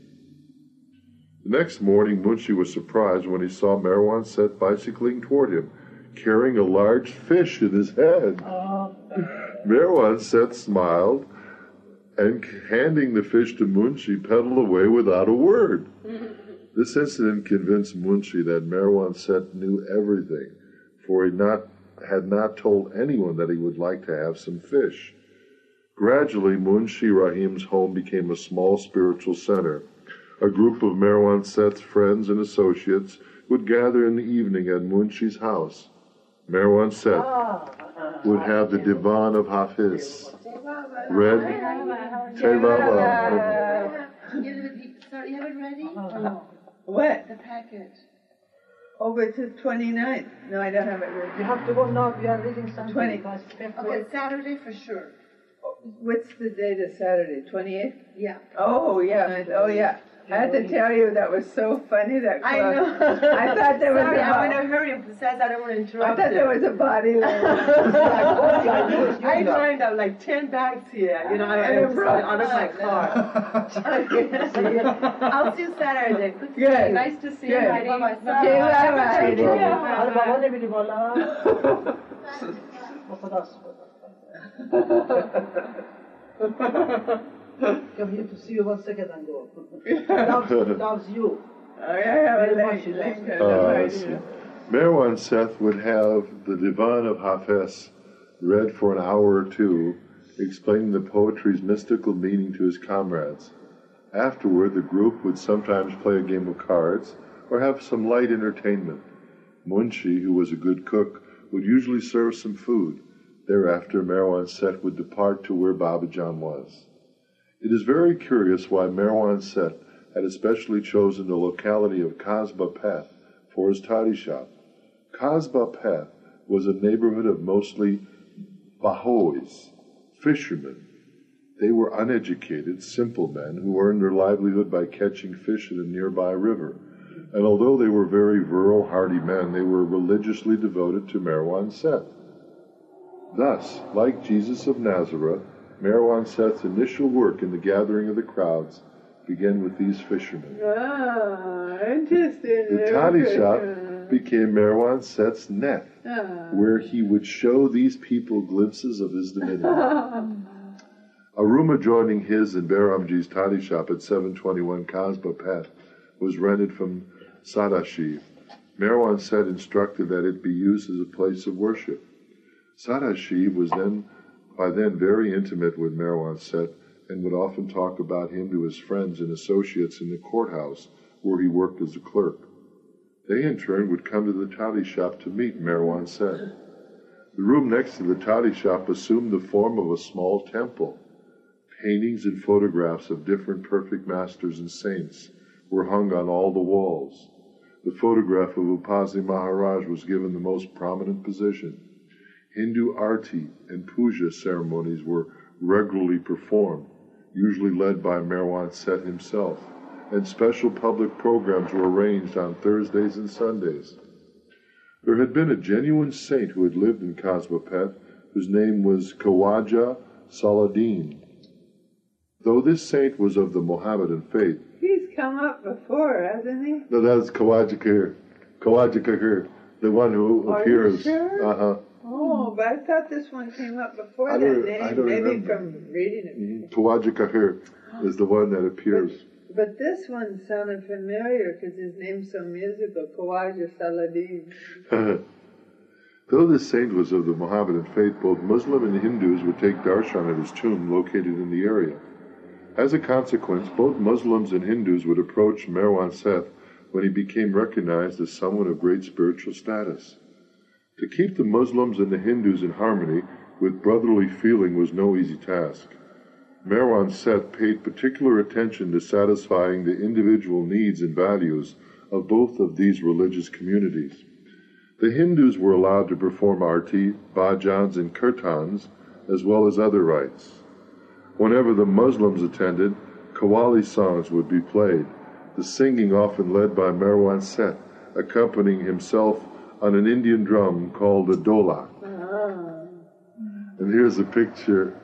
Speaker 4: The next morning, Munshi was surprised when he saw Merwan Seth bicycling toward him, carrying a large fish in his head. Merwan Seth smiled and, handing the fish to Munshi, pedaled away without a word. This incident convinced Munshi that Merwan Seth knew everything, for he had not told anyone that he would like to have some fish. Gradually, Munshi Rahim's home became a small spiritual center. A group of Merwan Seth's friends and associates would gather in the evening at Munshi's house. Merwan Seth would have the Divan of Hafiz read.
Speaker 8: Sorry, you have it ready?
Speaker 6: What?
Speaker 8: The package.
Speaker 6: Over to 29th. No, I don't have it ready.
Speaker 2: You have to go now. We are reading something.
Speaker 6: 20.
Speaker 8: Okay, Saturday for sure.
Speaker 6: What's the date of Saturday? 28th?
Speaker 8: Yeah.
Speaker 6: Oh, yeah. Oh, yeah. I had to tell you, that was so funny, that club.
Speaker 8: I know.
Speaker 6: I thought there was
Speaker 8: Sorry,
Speaker 6: a
Speaker 8: I'm in a hurry. Besides, I don't want to interrupt.
Speaker 6: I thought there was a body
Speaker 8: I lined up like 10 bags here, you know, out of my car. I'll see you Saturday.
Speaker 6: Good.
Speaker 8: Nice to see you,
Speaker 6: Good.
Speaker 8: Heidi.
Speaker 6: Okay, bye-bye.
Speaker 2: Come here to see you 1 second and go. Loves you.
Speaker 4: Merwan Seth would have the Divan of Hafiz read for an hour or two, explaining the poetry's mystical meaning to his comrades. Afterward, the group would sometimes play a game of cards or have some light entertainment. Munshi, who was a good cook, would usually serve some food. Thereafter, Merwan Seth would depart to where Babajan was. It is very curious why Merwan Seth had especially chosen the locality of Kasbah Path for his toddy shop. Kasbah Path was a neighborhood of mostly Bahois, fishermen. They were uneducated, simple men who earned their livelihood by catching fish in a nearby river. And although they were very virile, hardy men, they were religiously devoted to Merwan Seth. Thus, like Jesus of Nazareth, Merwan Seth's initial work in the gathering of the crowds began with these fishermen.
Speaker 6: Ah, interesting.
Speaker 4: The toddy shop became Merwan Set's net, where he would show these people glimpses of his divinity. A room adjoining his and Behramji's toddy shop at 721 Kasbah Path was rented from Sadashiv. Merwan Set instructed that it be used as a place of worship. Sadashiv was by then very intimate with Merwan Set and would often talk about him to his friends and associates in the courthouse where he worked as a clerk. They in turn would come to the toddy shop to meet Merwan Set. The room next to the toddy shop assumed the form of a small temple. Paintings and photographs of different perfect masters and saints were hung on all the walls. The photograph of Upasni Maharaj was given the most prominent position. Hindu arti and puja ceremonies were regularly performed, usually led by Merwan Set himself, and special public programs were arranged on Thursdays and Sundays. There had been a genuine saint who had lived in Kasbah, whose name was Khawaja Saladdin. Though this saint was of the Mohammedan faith,
Speaker 8: He's come up before, hasn't he?
Speaker 4: no, that's Khawaja Kahir, the one who appears.
Speaker 8: Are you sure?
Speaker 4: Uh-huh.
Speaker 8: Oh, but I thought this one came up before
Speaker 4: I
Speaker 8: that
Speaker 4: don't
Speaker 8: name, maybe
Speaker 4: remember.
Speaker 8: from reading it.
Speaker 4: Khawaja Kahir is the one that appears.
Speaker 8: But this one sounded familiar because his name's so musical, Khawaja Saladdin.
Speaker 4: Though this saint was of the Mohammedan faith, both Muslim and Hindus would take darshan at his tomb located in the area. As a consequence, both Muslims and Hindus would approach Merwan Set when he became recognized as someone of great spiritual status. To keep the Muslims and the Hindus in harmony with brotherly feeling was no easy task. Merwan Set paid particular attention to satisfying the individual needs and values of both of these religious communities. The Hindus were allowed to perform arti, bhajans, and kirtans, as well as other rites. Whenever the Muslims attended, Qawwali songs would be played, the singing often led by Merwan Set, accompanying himself on an Indian drum called a dholak. And here's a picture,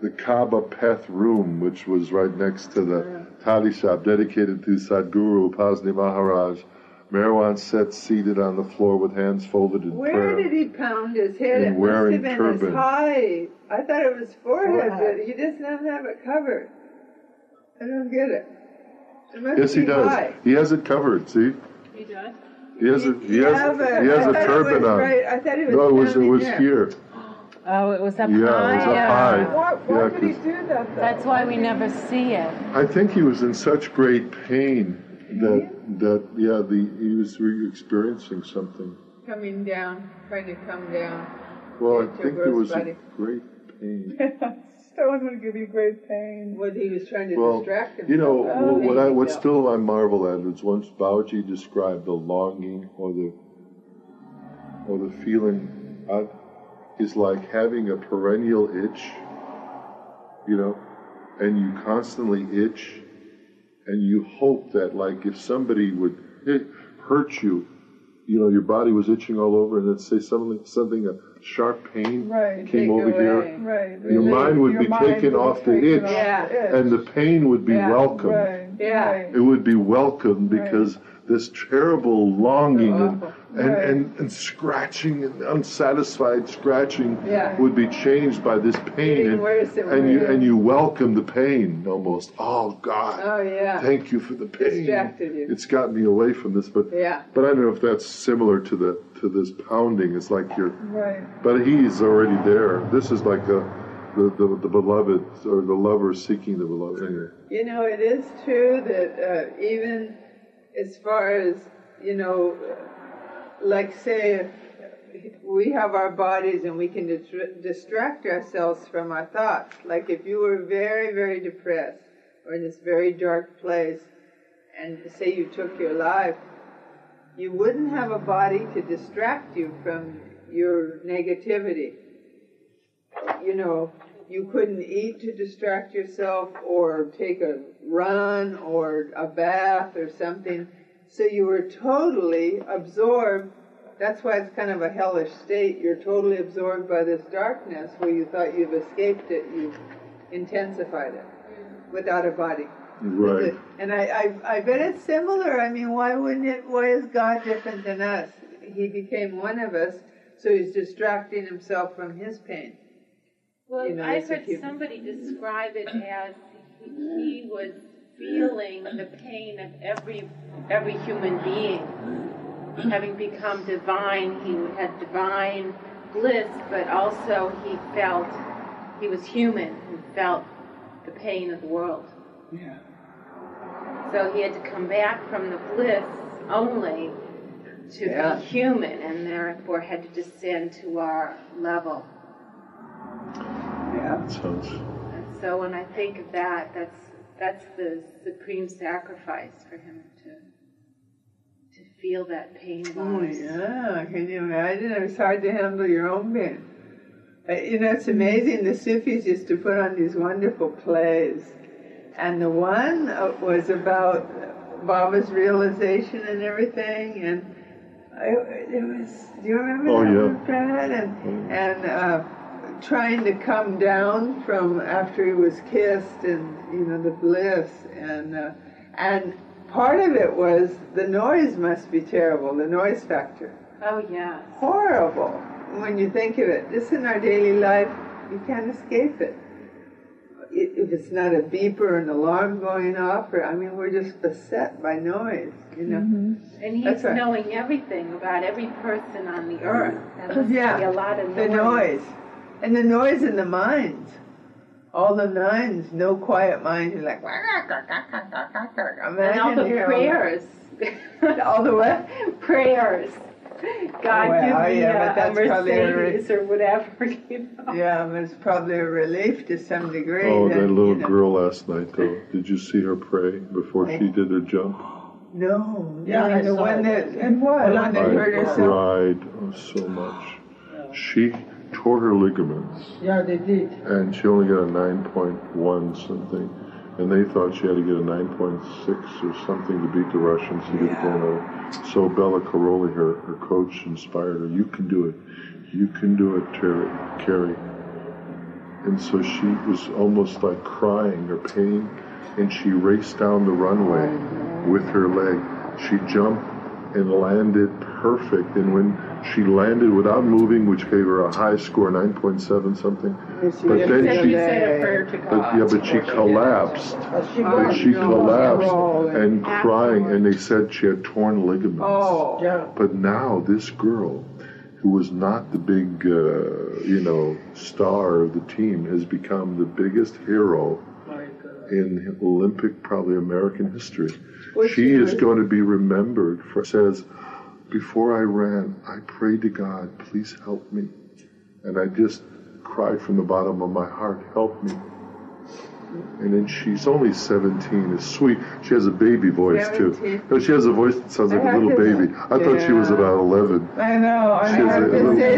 Speaker 4: the Kaaba Peth room, which was right next to the toddy shop dedicated to Sadguru Upasni Maharaj. Merwan Set seated on the floor with hands folded in prayer.
Speaker 8: Where did he pound his head?
Speaker 4: And
Speaker 8: It
Speaker 4: wearing
Speaker 8: must have been
Speaker 4: turban.
Speaker 8: his high. I thought it was forehead, but he doesn't have it covered. I don't get it. It must
Speaker 4: Yes, he
Speaker 8: be
Speaker 4: does.
Speaker 8: high.
Speaker 4: He has it covered, see?
Speaker 5: He does?
Speaker 4: He has a turban on.
Speaker 8: Right. I thought it was
Speaker 4: No, it
Speaker 8: down
Speaker 4: was
Speaker 8: here.
Speaker 4: here.
Speaker 3: Oh, it was up
Speaker 4: Yeah,
Speaker 3: high.
Speaker 4: it was up high.
Speaker 6: Why
Speaker 4: Yeah,
Speaker 6: did he
Speaker 4: 'cause
Speaker 6: do that, though?
Speaker 3: That's why we never see it.
Speaker 4: I think he was in such great pain that he was experiencing something.
Speaker 8: Coming down, trying to come down.
Speaker 4: Well, I
Speaker 8: Into
Speaker 4: think
Speaker 8: a
Speaker 4: there was
Speaker 8: body.
Speaker 4: a great pain.
Speaker 6: Stones would give you great pain.
Speaker 8: What he was trying to
Speaker 4: Well,
Speaker 8: distract himself.
Speaker 4: you know,
Speaker 8: Oh,
Speaker 4: what still I marvel at is once Babaji described the longing or the feeling is like having a perennial itch, and you constantly itch, and you hope that, like, if somebody would hurt you, your body was itching all over, and let's say something a sharp pain came
Speaker 8: Take
Speaker 4: over
Speaker 8: away.
Speaker 4: here.
Speaker 6: Right.
Speaker 4: Your mind would be taken off the itch, and the pain would be welcomed.
Speaker 6: Right.
Speaker 8: Yeah.
Speaker 6: Right.
Speaker 4: It would be welcomed because this terrible longing
Speaker 8: So
Speaker 4: and scratching and unsatisfied scratching
Speaker 8: Yeah.
Speaker 4: would be changed by this pain,
Speaker 8: Getting worse and
Speaker 4: and you welcome the pain almost. Oh God,
Speaker 8: Oh, yeah.
Speaker 4: thank you for the pain.
Speaker 8: Distracted you.
Speaker 4: It's got me away from this, but
Speaker 8: Yeah.
Speaker 4: I don't know if that's similar to this pounding. It's like you're,
Speaker 6: Right.
Speaker 4: but he's already there. This is like the beloved or the lover seeking the beloved. Anyway.
Speaker 8: You know, it is true that even as far as, like say, we have our bodies and we can distract ourselves from our thoughts. Like if you were very, very depressed or in this very dark place and say you took your life, you wouldn't have a body to distract you from your negativity. You couldn't eat to distract yourself or take a run or a bath or something. So you were totally absorbed. That's why it's kind of a hellish state. You're totally absorbed by this darkness where you thought you've escaped it. You've intensified it without a body.
Speaker 4: Right.
Speaker 8: And I bet it's similar. I mean, why is God different than us? he became one of us, so he's distracting himself from his pain.
Speaker 9: Well,
Speaker 8: You know,
Speaker 9: I
Speaker 8: as a
Speaker 9: heard
Speaker 8: human.
Speaker 9: somebody describe it as he was feeling the pain of every human being. Having become divine, he had divine bliss, but also he felt he was human and felt the pain of the world.
Speaker 6: Yeah.
Speaker 9: So he had to come back from the bliss only to be human, and therefore had to descend to our level.
Speaker 6: Yeah.
Speaker 4: Sounds.
Speaker 9: And so when I think of that, that's the supreme sacrifice for him to feel that pain of
Speaker 8: Oh,
Speaker 9: ours.
Speaker 8: yeah. Can you imagine? It was hard to handle your own pain. You know, it's amazing. The Sufis used to put on these wonderful plays. And the one was about Baba's realization and everything. And it was, do you remember that, Brad? And trying to come down from after he was kissed and, you know, the bliss. And part of it was the noise must be terrible, the noise factor.
Speaker 9: Oh, yeah.
Speaker 8: Horrible when you think of it. Just in our daily life, you can't escape it. If it's not a beep or an alarm going off, or I mean, we're just beset by noise, you know.
Speaker 6: Mm-hmm.
Speaker 9: And he's
Speaker 8: That's right.
Speaker 9: knowing everything about every person on the earth. That must be a lot of noise.
Speaker 8: The noise. And the noise in the minds. All the minds, no quiet minds. You're like,
Speaker 9: and all the prayers.
Speaker 8: All the what?
Speaker 9: Prayers. God give me
Speaker 8: but
Speaker 9: a
Speaker 8: that's probably
Speaker 9: Mercedes or whatever, you know.
Speaker 8: Yeah, but it's probably a relief to some degree.
Speaker 4: Oh, that little
Speaker 8: you know.
Speaker 4: girl last night, though. Did you see her pray before she did her jump?
Speaker 8: No.
Speaker 2: Yeah,
Speaker 8: I mean, the one that, and what? The one that hurt
Speaker 4: I
Speaker 8: herself?
Speaker 4: cried so much. She tore her ligaments,
Speaker 2: Yeah, they did.
Speaker 4: and she only got a 9.1 something, and they thought she had to get a 9.6 or something to beat the Russians to get going. So Bella Caroli, her coach, inspired her. You can do it. You can do it, Carrie. And so she was almost like crying her pain, and she raced down the runway with her leg. She jumped and landed perfect, and when she landed without moving, which gave her a high score, 9.7 something, but then she
Speaker 9: said a prayer to God.
Speaker 4: but she collapsed. But she collapsed and crying, and they said she had torn ligaments.
Speaker 8: Oh.
Speaker 2: Yeah.
Speaker 4: But now this girl, who was not the big, star of the team, has become the biggest hero in Olympic, probably American history. She is going to be remembered for, says, before I ran, I prayed to God, please help me. And I just cried from the bottom of my heart, help me. And then she's only 17, is sweet. She has a baby voice, too. No, she has a voice that sounds like a little baby. I thought she was about 11.
Speaker 8: I know. I
Speaker 4: She has
Speaker 8: have
Speaker 4: a
Speaker 8: to
Speaker 4: little-
Speaker 8: say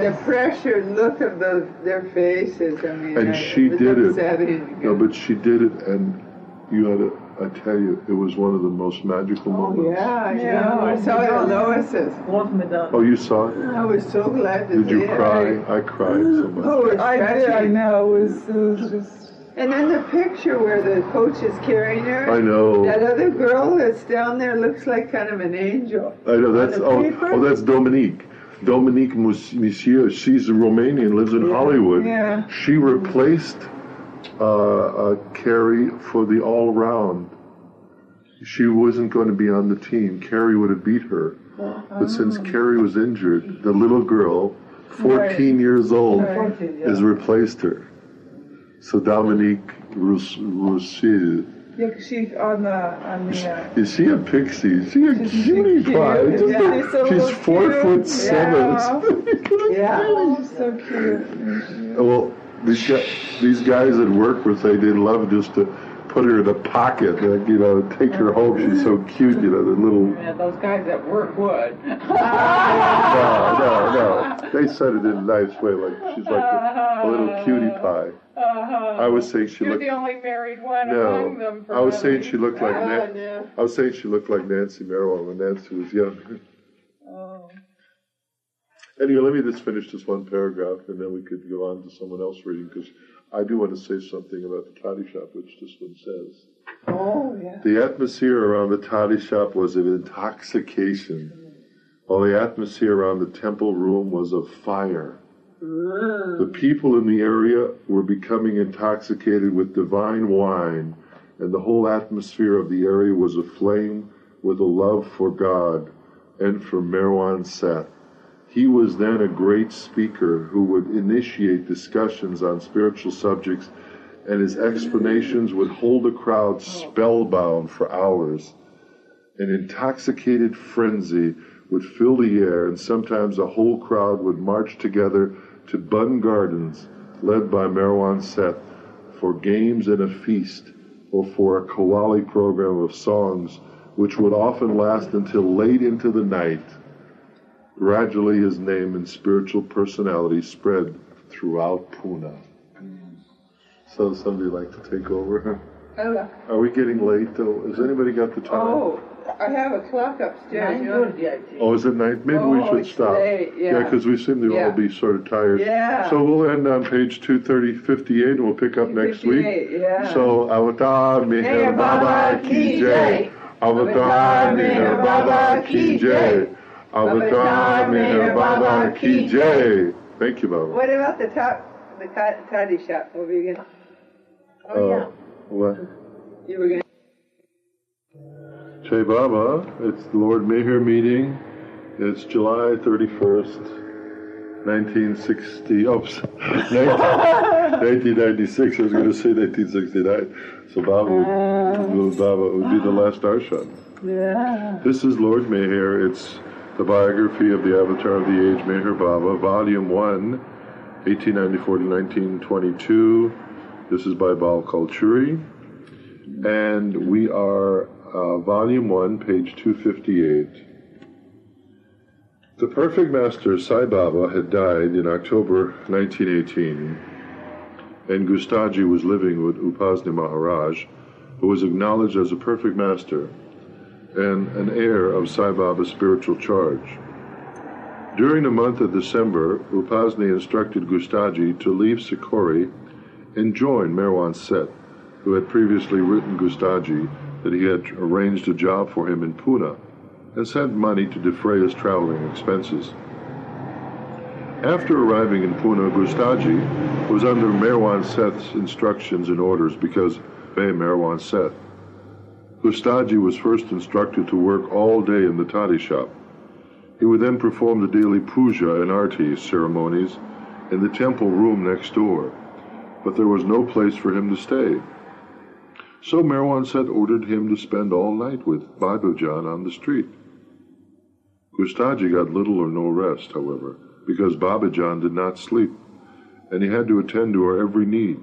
Speaker 8: the pressured look of their faces. I mean,
Speaker 4: And she
Speaker 8: was
Speaker 4: did it.
Speaker 8: upsetting.
Speaker 4: No, but she did it, and you had to, I tell you, it was one of the most magical moments.
Speaker 8: Yeah, I know. I saw it at Lois's.
Speaker 4: Oh, you saw it?
Speaker 8: I was so glad to
Speaker 4: Did
Speaker 8: see
Speaker 4: you
Speaker 8: it.
Speaker 4: cry? I cried so much.
Speaker 8: Oh, it's
Speaker 6: I did. I
Speaker 8: touching.
Speaker 6: know. It was just.
Speaker 8: And then the picture where the coach is carrying her.
Speaker 4: I know.
Speaker 8: That other girl that's down there looks like kind of an angel.
Speaker 4: I know, that's,
Speaker 8: On the paper?
Speaker 4: that's Dominique. Dominique Monsieur, she's a Romanian, lives in Hollywood.
Speaker 6: Yeah.
Speaker 4: She replaced Carrie for the all-round. She wasn't going to be on the team. Carrie would have beat her. But since Carrie was injured, the little girl, 14 years old, has replaced her. So Dominique Rousseau.
Speaker 6: Yeah, 'cause she's on the.
Speaker 4: Is she a pixie? Is she a cutie pie?
Speaker 6: Yeah, she's so
Speaker 4: She's 4'7".
Speaker 8: Yeah.
Speaker 6: She's so cute.
Speaker 4: Well, these guys that work with her, they love just to put her in a pocket, like, take her home. She's so cute, the little.
Speaker 9: Yeah, those guys at work would.
Speaker 4: No. They said it in a nice way, like she's like a little cutie pie. I was saying she
Speaker 9: You're
Speaker 4: looked.
Speaker 9: the only married one among them.
Speaker 4: I was saying she looked like I was saying she looked like Nancy Merwan when Nancy was young.
Speaker 6: Oh.
Speaker 4: Anyway, let me just finish this one paragraph, and then we could go on to someone else reading, because I do want to say something about the toddy shop, which this one says.
Speaker 8: Oh, yeah.
Speaker 4: The atmosphere around the toddy shop was of intoxication. while the atmosphere around the temple room was of fire. The people in the area were becoming intoxicated with divine wine, and the whole atmosphere of the area was aflame with a love for God and for Merwan Seth. He was then a great speaker who would initiate discussions on spiritual subjects, and his explanations would hold a crowd spellbound for hours. An intoxicated frenzy would fill the air, and sometimes a whole crowd would march together to Bun Gardens, led by Merwan Seth, for games and a feast, or for a qawwali program of songs, which would often last until late into the night. Gradually his name and spiritual personality spread throughout Pune. So somebody like to take over? Are we getting late though? Has anybody got the time?
Speaker 8: Oh, I have a clock upstairs.
Speaker 2: 9:30, I think.
Speaker 4: Oh, is it night? Maybe we should
Speaker 8: it's
Speaker 4: stop.
Speaker 8: late, yeah.
Speaker 4: Because we seem to all be sort of tired.
Speaker 8: Yeah.
Speaker 4: So we'll end on page 258 and we'll pick up next week.
Speaker 8: 58, yeah.
Speaker 4: So, Avatar Meher Baba Ki Jai. Avatar Meher Baba Ki Jai. Avatar Meher Baba Ki Jai. Thank you, Baba.
Speaker 8: What about the toddy shop over again?
Speaker 2: Oh, yeah.
Speaker 4: What?
Speaker 8: You were going to...
Speaker 4: Jai Baba, it's the Lord Meher meeting. It's July 31st, 1960. Oh, 1996. I was going to say 1969. So Baba would be the last darshan.
Speaker 3: Yeah.
Speaker 4: This is Lord Meher. It's the biography of the Avatar of the Age, Meher Baba, Volume 1, 1894 to 1922. This is by Bal Kalchuri. And we are Volume 1, page 258. The perfect master Sai Baba had died in October 1918, and Gustadji was living with Upasni Maharaj, who was acknowledged as a perfect master and an heir of Sai Baba's spiritual charge. During the month of December, Upasni instructed Gustadji to leave Sikori and join Merwan Seth, who had previously written Gustadji that he had arranged a job for him in Pune and sent money to defray his traveling expenses. After arriving in Pune, Gustadji was under Merwan Seth's instructions and orders because Bey Merwan Seth. Gustadji was first instructed to work all day in the toddy shop. He would then perform the daily puja and arti ceremonies in the temple room next door, but there was no place for him to stay. So Merwan Seth ordered him to spend all night with Babajan on the street. Gustadji got little or no rest, however, because Babajan did not sleep, and he had to attend to her every need.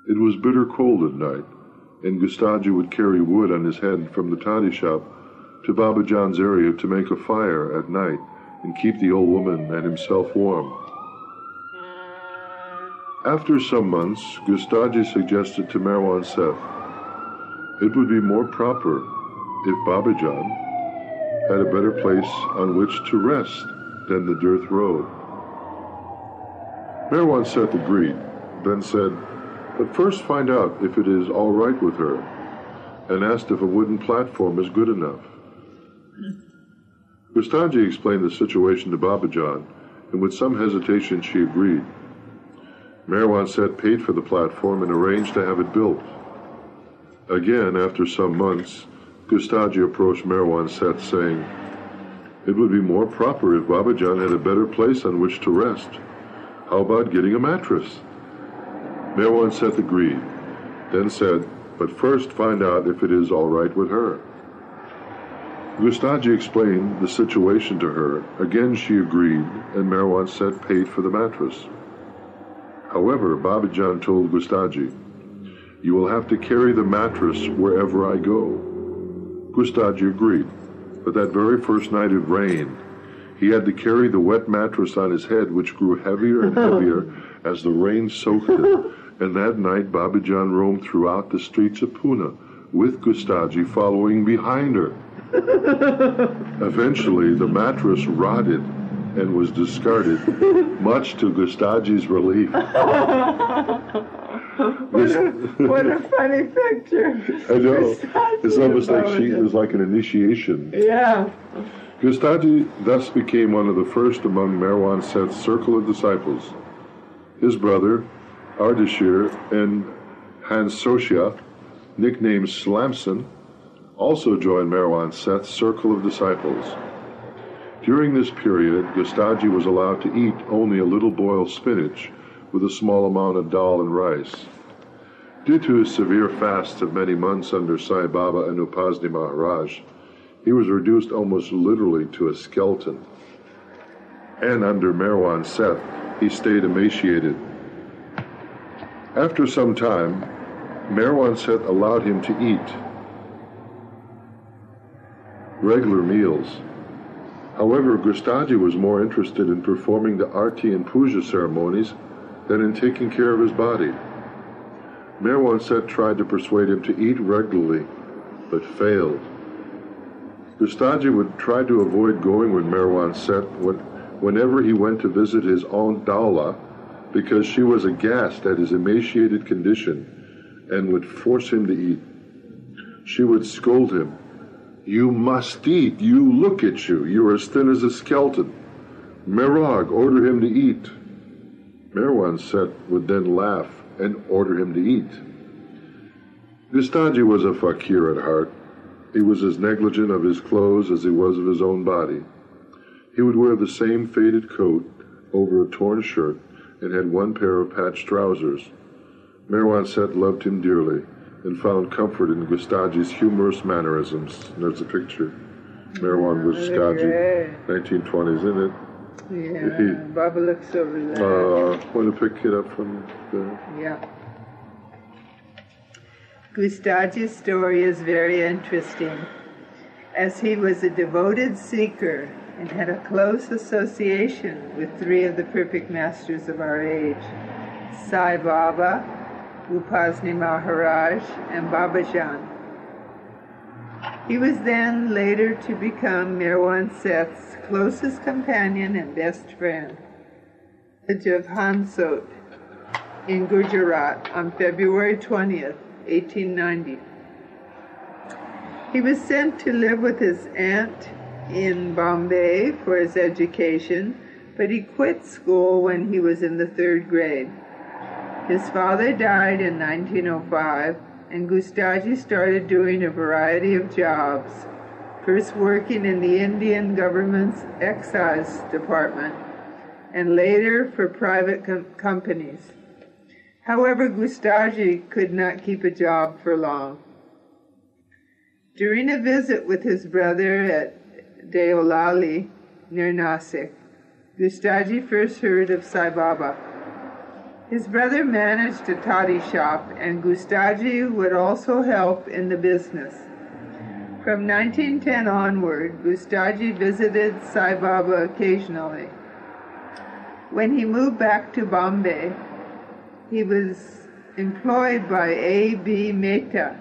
Speaker 4: It was bitter cold at night, and Gustadji would carry wood on his head from the toddy shop to Babajan's area to make a fire at night and keep the old woman and himself warm. After some months, Gustadji suggested to Merwan Seth it would be more proper if Babajan had a better place on which to rest than the dirt road. Merwan Seth agreed, then said, "But first find out if it is all right with her," and asked if a wooden platform is good enough. Gustadji explained the situation to Babajan, and with some hesitation she agreed. Merwan Seth paid for the platform and arranged to have it built. Again, after some months, Gustadji approached Merwan Seth, saying, "It would be more proper if Babajan had a better place on which to rest. How about getting a mattress?" Merwan Seth agreed, then said, "But first find out if it is all right with her." Gustadji explained the situation to her. Again she agreed, and Merwan Seth paid for the mattress. However, Babajan told Gustadji, "You will have to carry the mattress wherever I go." Gustadji agreed, but that very first night it rained. He had to carry the wet mattress on his head, which grew heavier and heavier as the rain soaked it, and that night Babajan roamed throughout the streets of Pune, with Gustadji following behind her. Eventually, the mattress rotted and was discarded, much to Gustadji's relief.
Speaker 8: What a funny picture.
Speaker 4: I know. It's almost like it was like an initiation.
Speaker 8: Yeah.
Speaker 4: Gustadji thus became one of the first among Merwan Seth's circle of disciples. His brother, Ardashir and Hansotia, nicknamed Slamson, also joined Merwan Seth's circle of disciples. During this period, Gustadji was allowed to eat only a little boiled spinach with a small amount of dal and rice. Due to his severe fasts of many months under Sai Baba and Upasni Maharaj, he was reduced almost literally to a skeleton. And under Merwan Seth, he stayed emaciated. After some time, Merwan Seth allowed him to eat regular meals. However, Gustadji was more interested in performing the arti and puja ceremonies than in taking care of his body. Merwan Seth tried to persuade him to eat regularly, but failed. Gustadji would try to avoid going with Merwan Seth whenever he went to visit his Aunt Daula, because she was aghast at his emaciated condition and would force him to eat. She would scold him, "You must eat. You look at you. You are as thin as a skeleton. Merag, order him to eat." Merwan Seth would then laugh and order him to eat. Gustadji was a fakir at heart. He was as negligent of his clothes as he was of his own body. He would wear the same faded coat over a torn shirt and had one pair of patched trousers. Merwan Seth loved him dearly and found comfort in Gustadji's humorous mannerisms. And there's a picture. Merwan with Gustadji, 1920s, isn't it?
Speaker 8: Yeah, Baba looks so relaxed.
Speaker 4: Want to pick it up from there?
Speaker 8: Yeah. Gustadji's story is very interesting, as he was a devoted seeker and had a close association with three of the perfect masters of our age, Sai Baba, Upasni Maharaj, and Babajan. He was then later to become Merwan Seth's closest companion and best friend. The village of Hansot in Gujarat on February 20th, 1890. He was sent to live with his aunt in Bombay for his education, but he quit school when he was in the 3rd grade. His father died in 1905, and Gustadji started doing a variety of jobs, first working in the Indian government's excise department, and later for private companies. However, Gustadji could not keep a job for long. During a visit with his brother at Deolali, near Nasik, Gustadji first heard of Sai Baba. His brother managed a toddy shop, and Gustadji would also help in the business. From 1910 onward, Gustadji visited Sai Baba occasionally. When he moved back to Bombay, he was employed by A.B. Mehta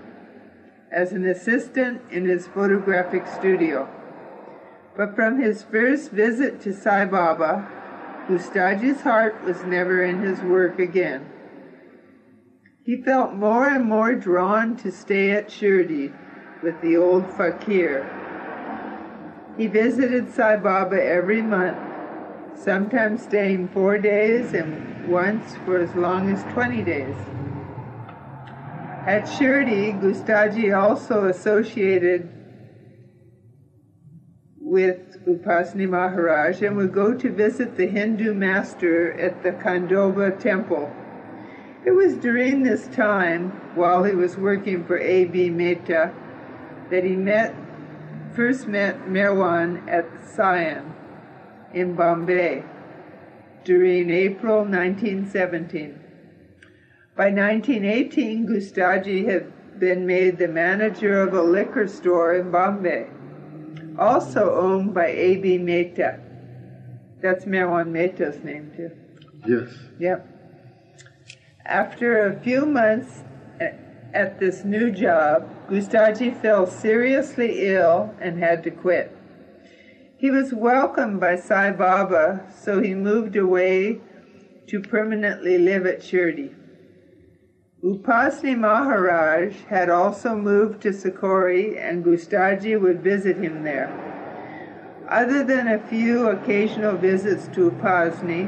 Speaker 8: as an assistant in his photographic studio. But from his first visit to Sai Baba, Gustadji's heart was never in his work again. He felt more and more drawn to stay at Shirdi with the old fakir. He visited Sai Baba every month, sometimes staying 4 days and once for as long as 20 days. At Shirdi, Gustadji also associated with Upasni Maharaj and would go to visit the Hindu master at the Khandoba temple. It was during this time, while he was working for A.B. Mehta, that he first met Merwan at Sion in Bombay during April 1917. By 1918, Gustadji had been made the manager of a liquor store in Bombay, also owned by A.B. Mehta. That's Merwan Mehta's name, too.
Speaker 4: Yes.
Speaker 8: Yep. After a few months at this new job, Gustadji fell seriously ill and had to quit. He was welcomed by Sai Baba, so he moved away to permanently live at Shirdi. Upasni Maharaj had also moved to Sikori, and Gustadji would visit him there. Other than a few occasional visits to Upasni,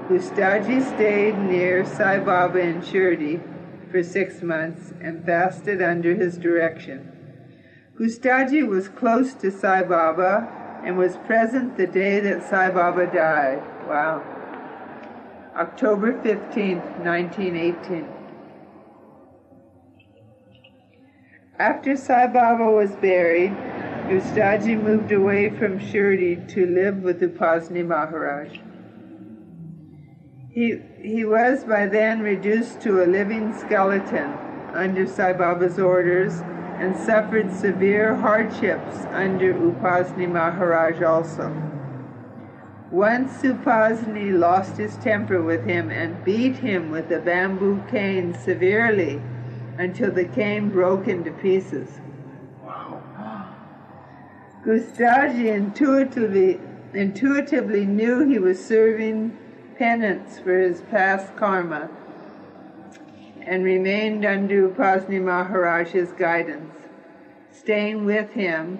Speaker 8: Gustadji stayed near Sai Baba in Shirdi for 6 months and fasted under his direction. Gustadji was close to Sai Baba and was present the day that Sai Baba died. Wow. October 15th, 1918. After Sai Baba was buried, Gustadji moved away from Shirdi to live with Upasni Maharaj. He was by then reduced to a living skeleton under Sai Baba's orders and suffered severe hardships under Upasni Maharaj also. Once Upasni lost his temper with him and beat him with a bamboo cane severely until the cane broke into pieces. Gustadji intuitively knew he was serving penance for his past karma and remained under Upasni Maharaj's guidance, staying with him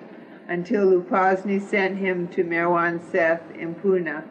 Speaker 8: until Upasni sent him to Merwan Seth in Pune.